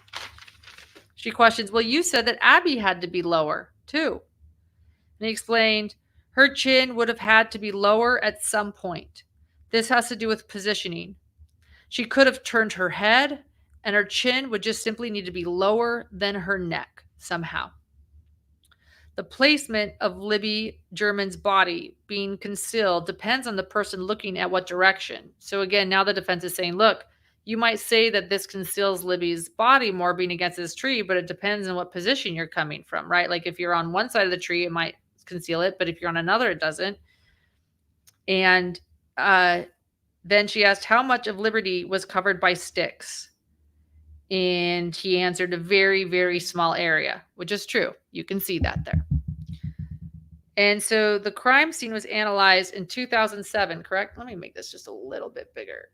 She questions, "Well, you said that Abby had to be lower too." And he explained, "Her chin would have had to be lower at some point. This has to do with positioning. She could have turned her head, and her chin would just simply need to be lower than her neck somehow. The placement of Libby German's body being concealed depends on the person looking at what direction." So again, now the defense is saying, look, you might say that this conceals Libby's body more being against this tree, but it depends on what position you're coming from, right? Like if you're on one side of the tree, it might conceal it, but if you're on another, it doesn't. And uh, then she asked how much of Liberty was covered by sticks. And he answered a very, very small area, which is true. You can see that there. And so the crime scene was analyzed in 2007, correct? Let me make this just a little bit bigger.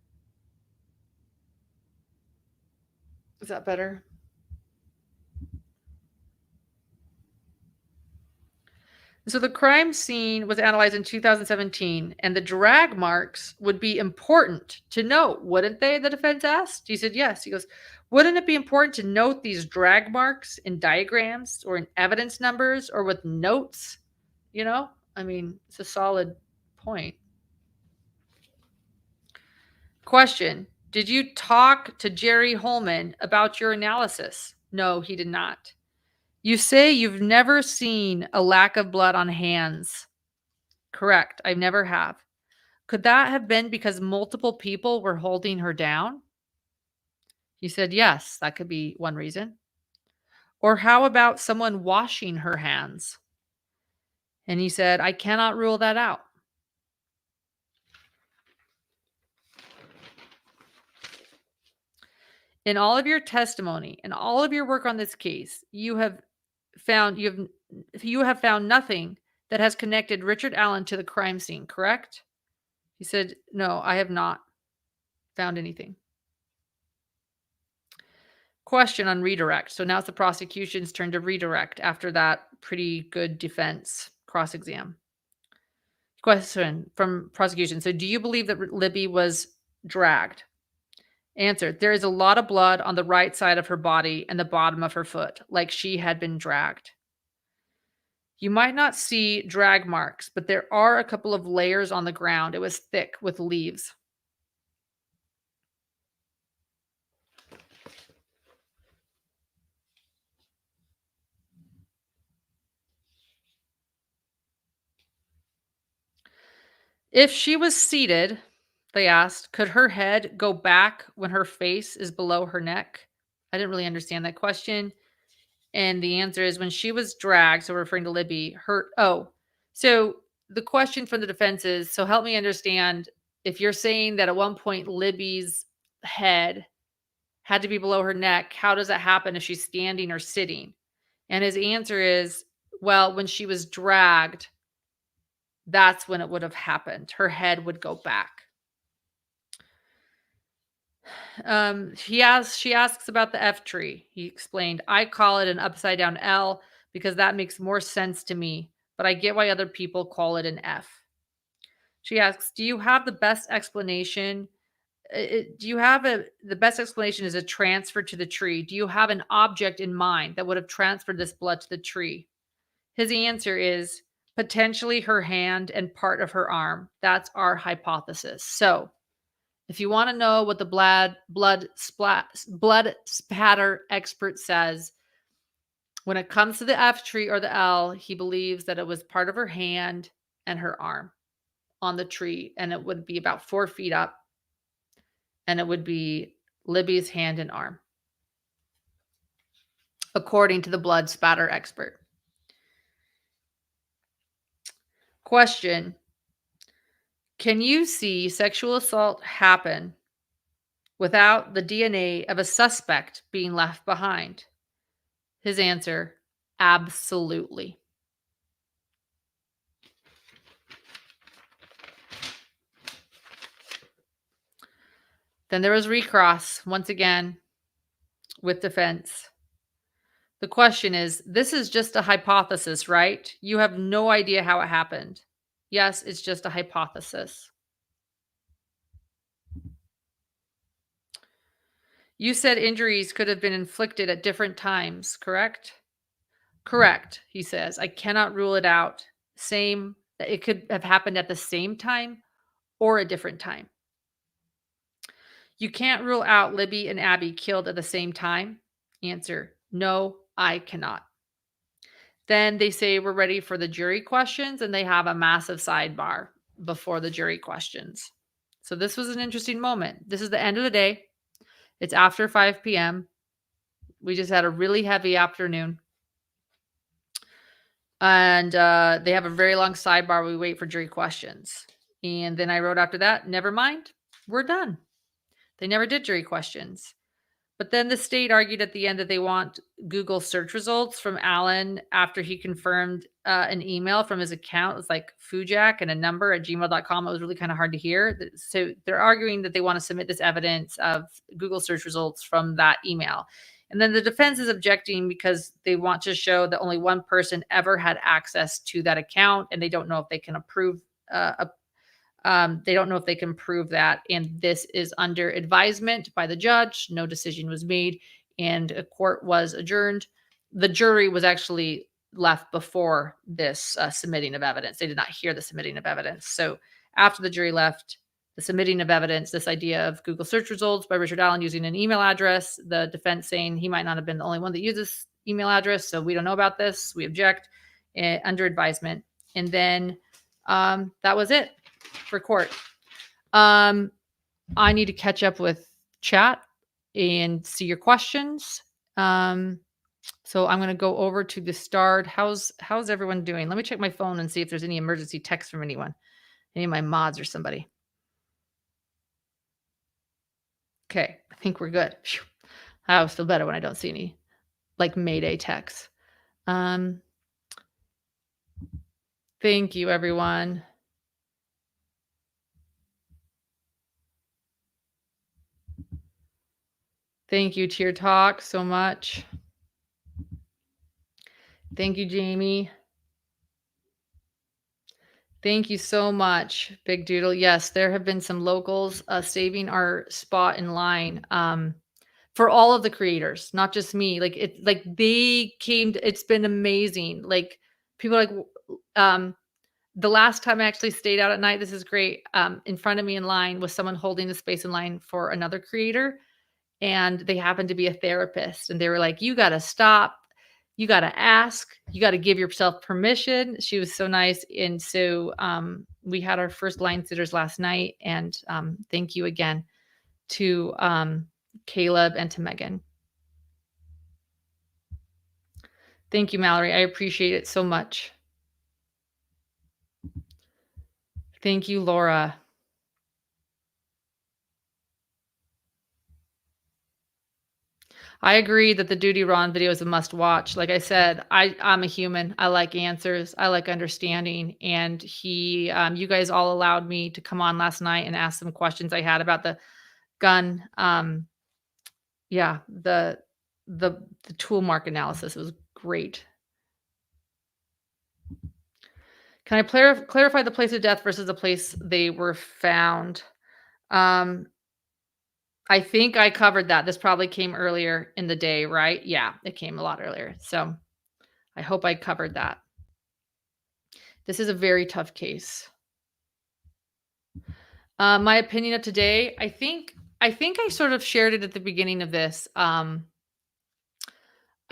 Is that better? So the crime scene was analyzed in 2017, and the drag marks would be important to note, wouldn't they? The defense asked. He said, yes. He goes, wouldn't it be important to note these drag marks in diagrams or in evidence numbers or with notes? You know, I mean, it's a solid point. Question: did you talk to Jerry Holman about your analysis? No, he did not. You say you've never seen a lack of blood on hands. Correct, I never have. Could that have been because multiple people were holding her down? He said, yes, that could be one reason. Or how about someone washing her hands? And he said, I cannot rule that out. In all of your testimony and all of your work on this case, found you have found nothing that has connected Richard Allen to the crime scene, correct? He said, no, I have not found anything. Question on redirect. So now it's the prosecution's turn to redirect after that pretty good defense cross-exam. Question from prosecution. So do you believe that Libby was dragged? Answer: there is a lot of blood on the right side of her body and the bottom of her foot, like she had been dragged. You might not see drag marks, but there are a couple of layers on the ground. It was thick with leaves. If she was seated, they asked, could her head go back when her face is below her neck? I didn't really understand that question. And the answer is when she was dragged, so referring to Libby, so the question from the defense is, so help me understand, if you're saying that at one point Libby's head had to be below her neck, how does that happen if she's standing or sitting? And his answer is, well, when she was dragged, that's when it would have happened. Her head would go back. She asks about the F tree. He explained, I call it an upside down L because that makes more sense to me, but I get why other people call it an F. She asks, do you have the best explanation? Do you have the best explanation is a transfer to the tree? Do you have an object in mind that would have transferred this blood to the tree? His answer is potentially her hand and part of her arm. That's our hypothesis. So if you want to know what the blood spatter expert says, when it comes to the F tree or the L, he believes that it was part of her hand and her arm on the tree, and it would be about 4 feet up, and it would be Libby's hand and arm, according to the blood spatter expert. Question: can you see sexual assault happen without the DNA of a suspect being left behind? His answer, absolutely. Then there was recross once again with defense. The question is, this is just a hypothesis, right? You have no idea how it happened. Yes, it's just a hypothesis. You said injuries could have been inflicted at different times, correct? Correct, he says. I cannot rule it out. Same, it could have happened at the same time or a different time. You can't rule out Libby and Abby killed at the same time? Answer, no, I cannot. Then they say we're ready for the jury questions, and they have a massive sidebar before the jury questions. So this was an interesting moment. This is the end of the day. It's after 5 p.m. We just had a really heavy afternoon. And they have a very long sidebar. We wait for jury questions. And then I wrote after that, never mind, we're done. They never did jury questions. But then the state argued at the end that they want Google search results from Alan after he confirmed an email from his account. It was like Fujak and a number at gmail.com. It was really kind of hard to hear. So they're arguing that they want to submit this evidence of Google search results from that email. And then the defense is objecting because they want to show that only one person ever had access to that account, and they don't know if they can approve they don't know if they can prove that. And this is under advisement by the judge. No decision was made, and a court was adjourned. The jury was actually left before this submitting of evidence. They did not hear the submitting of evidence. So after the jury left, the submitting of evidence, this idea of Google search results by Richard Allen using an email address, the defense saying he might not have been the only one that used this email address, so we don't know about this. We object under advisement. And then that was it for court. I need to catch up with chat and see your questions. So I'm going to go over to the start. How's everyone doing? Let me check my phone and see if there's any emergency text from anyone, any of my mods or somebody. Okay, I think we're good. Phew. I always feel better when I don't see any like Mayday texts. Thank you, everyone. Thank you, Tier Talk, so much. Thank you, Jamie. Thank you so much, Big Doodle. Yes, there have been some locals saving our spot in line for all of the creators, not just me. Like they came. It's been amazing. Like people like the last time I actually stayed out at night. This is great. In front of me in line was someone holding the space in line for another creator, and they happened to be a therapist, and they were like, "You got to stop. You got to ask. You got to give yourself permission." She was so nice. And so we had our first line sitters last night. And thank you again to Caleb and to Megan. Thank you, Mallory. I appreciate it so much. Thank you, Laura. I agree that the Duty Ron video is a must watch. Like I said, I'm a human. I like answers. I like understanding. And you guys all allowed me to come on last night and ask some questions I had about the gun. Yeah, the tool mark analysis was great. Can I clarify the place of death versus the place they were found? I think I covered that. This probably came earlier in the day, right? Yeah, it came a lot earlier. So I hope I covered that. This is a very tough case. My opinion of today, I think I sort of shared it at the beginning of this. I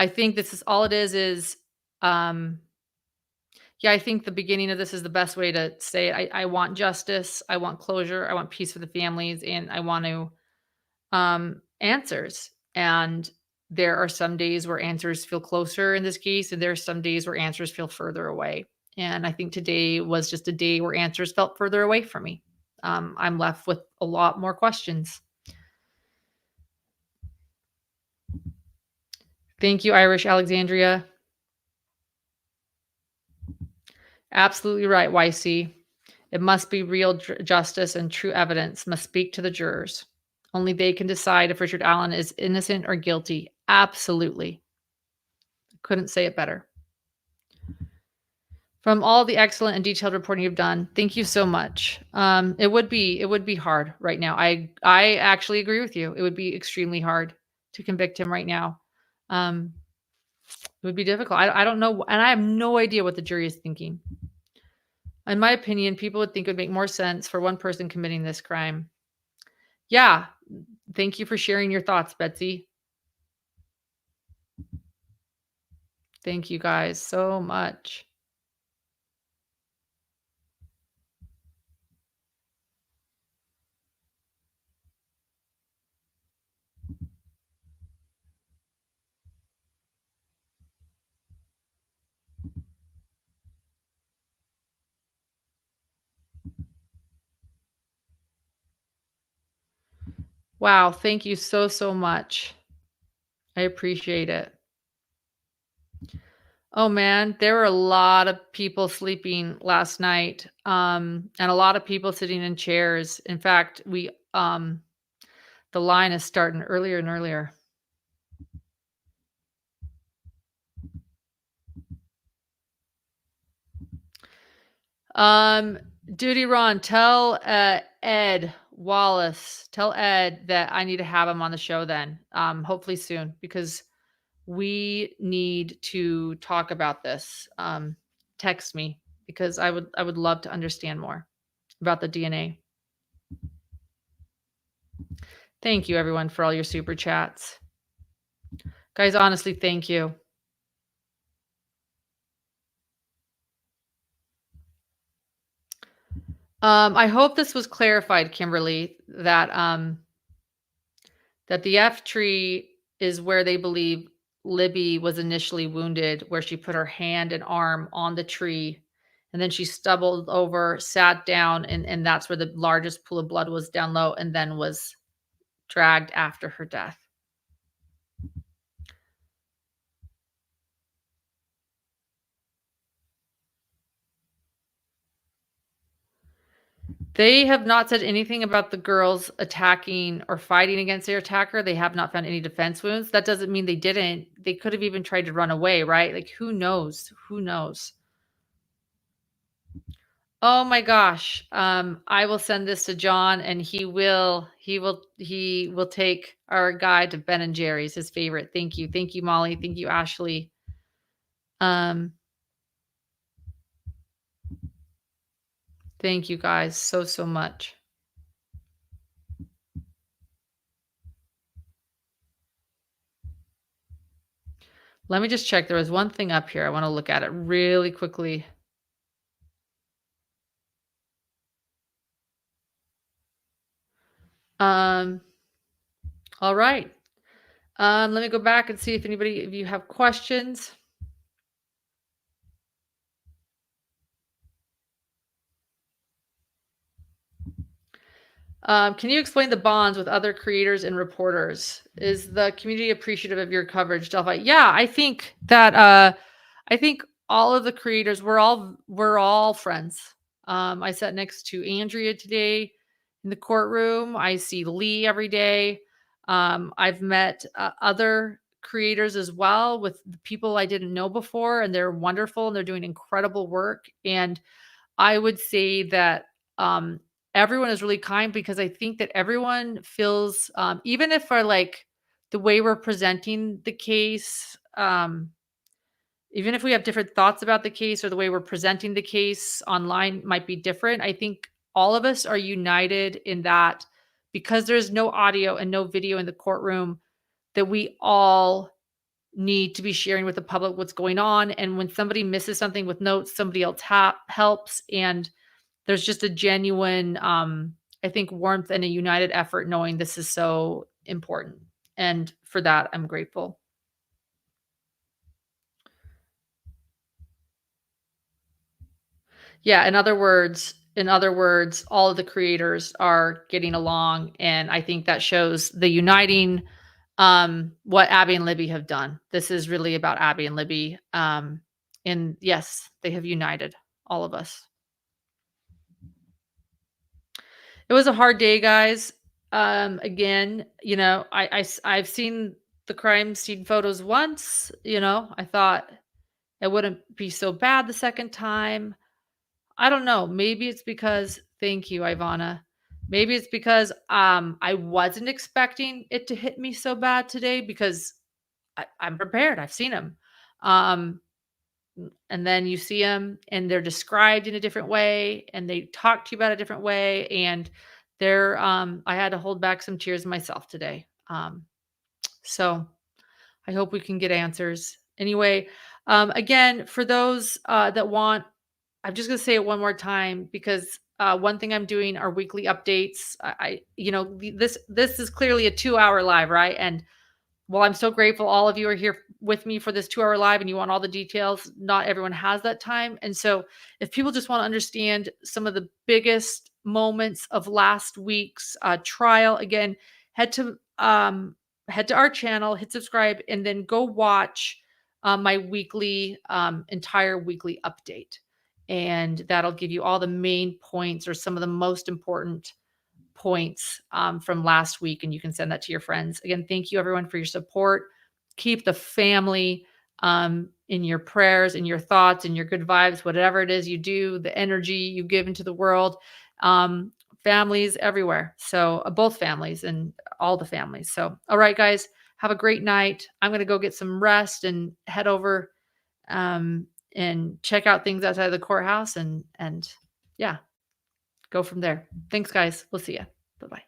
think this is all it is yeah, I think the beginning of this is the best way to say it. I want justice. I want closure. I want peace for the families, and I want to answers. And there are some days where answers feel closer in this case, and there are some days where answers feel further away. And I think today was just a day where answers felt further away from me. I'm left with a lot more questions. Thank you, Irish Alexandria. Absolutely right, YC. It must be real justice and true evidence must speak to the jurors. Only they can decide if Richard Allen is innocent or guilty. Absolutely. Couldn't say it better. From all the excellent and detailed reporting you've done, thank you so much. It would be hard right now. I actually agree with you. It would be extremely hard to convict him right now. Um, it would be difficult. I don't know, and I have no idea what the jury is thinking. In my opinion, people would think it would make more sense for one person committing this crime. Yeah, thank you for sharing your thoughts, Betsy. Thank you guys so much. Wow, thank you so, so much. I appreciate it. Oh, man, there were a lot of people sleeping last night, and a lot of people sitting in chairs. In fact, the line is starting earlier and earlier. Um, Duty Ron, tell, Ed Wallace, tell Ed that I need to have him on the show then, hopefully soon, because we need to talk about this. Text me because I would love to understand more about the DNA. Thank you everyone for all your super chats. Guys, honestly, thank you. I hope this was clarified, Kimberly, that the F tree is where they believe Libby was initially wounded, where she put her hand and arm on the tree, and then she stumbled over, sat down, and that's where the largest pool of blood was down low, and then was dragged after her death. They have not said anything about the girls attacking or fighting against their attacker. They have not found any defense wounds. That doesn't mean they didn't. They could have even tried to run away, right? Like, who knows? Who knows? Oh my gosh. I will send this to John and he will take our guy to Ben and Jerry's, his favorite. Thank you. Thank you, Molly. Thank you, Ashley. Um, thank you guys so, so much. Let me just check. There was one thing up here. I want to look at it really quickly. Um, all right. Let me go back and see if you have questions. Can you explain the bonds with other creators and reporters? Is the community appreciative of your coverage, Delphi? Yeah, I think all of the creators, we're all friends. I sat next to Andrea today in the courtroom. I see Lee every day. I've met other creators as well with people I didn't know before, and they're wonderful and they're doing incredible work. And I would say that everyone is really kind because I think that everyone feels, even if our like the way we're presenting the case, even if we have different thoughts about the case or the way we're presenting the case online might be different. I think all of us are united in that because there's no audio and no video in the courtroom, that we all need to be sharing with the public what's going on. And when somebody misses something with notes, somebody else helps. And there's just a genuine, I think, warmth and a united effort knowing this is so important. And for that, I'm grateful. Yeah, in other words, all of the creators are getting along, and I think that shows the uniting what Abby and Libby have done. This is really about Abby and Libby. And yes, they have united all of us. It was a hard day, guys. Again, I've seen the crime scene photos once. I thought it wouldn't be so bad the second time. I don't know. Maybe it's because thank you, Ivana. Maybe it's because I wasn't expecting it to hit me so bad today because I'm prepared. I've seen them. Um, and then you see them and they're described in a different way and they talk to you about a different way. And I had to hold back some tears myself today. So I hope we can get answers. Anyway, again, for those that want, I'm just gonna say it one more time because one thing I'm doing are weekly updates. This is clearly a 2-hour live, right? And well, I'm so grateful all of you are here with me for this 2-hour live and you want all the details. Not everyone has that time. And so if people just want to understand some of the biggest moments of last week's trial, again, head to head to our channel, hit subscribe, and then go watch my weekly entire weekly update. And that'll give you all the main points or some of the most important points from last week, and you can send that to your friends. Again, thank you everyone for your support. Keep the family in your prayers, in your thoughts, in your good vibes, whatever it is you do, the energy you give into the world. Families everywhere. So both families and all the families. So, all right, guys, have a great night. I'm going to go get some rest and head over and check out things outside of the courthouse and yeah, go from there. Thanks, guys. We'll see you. Bye bye.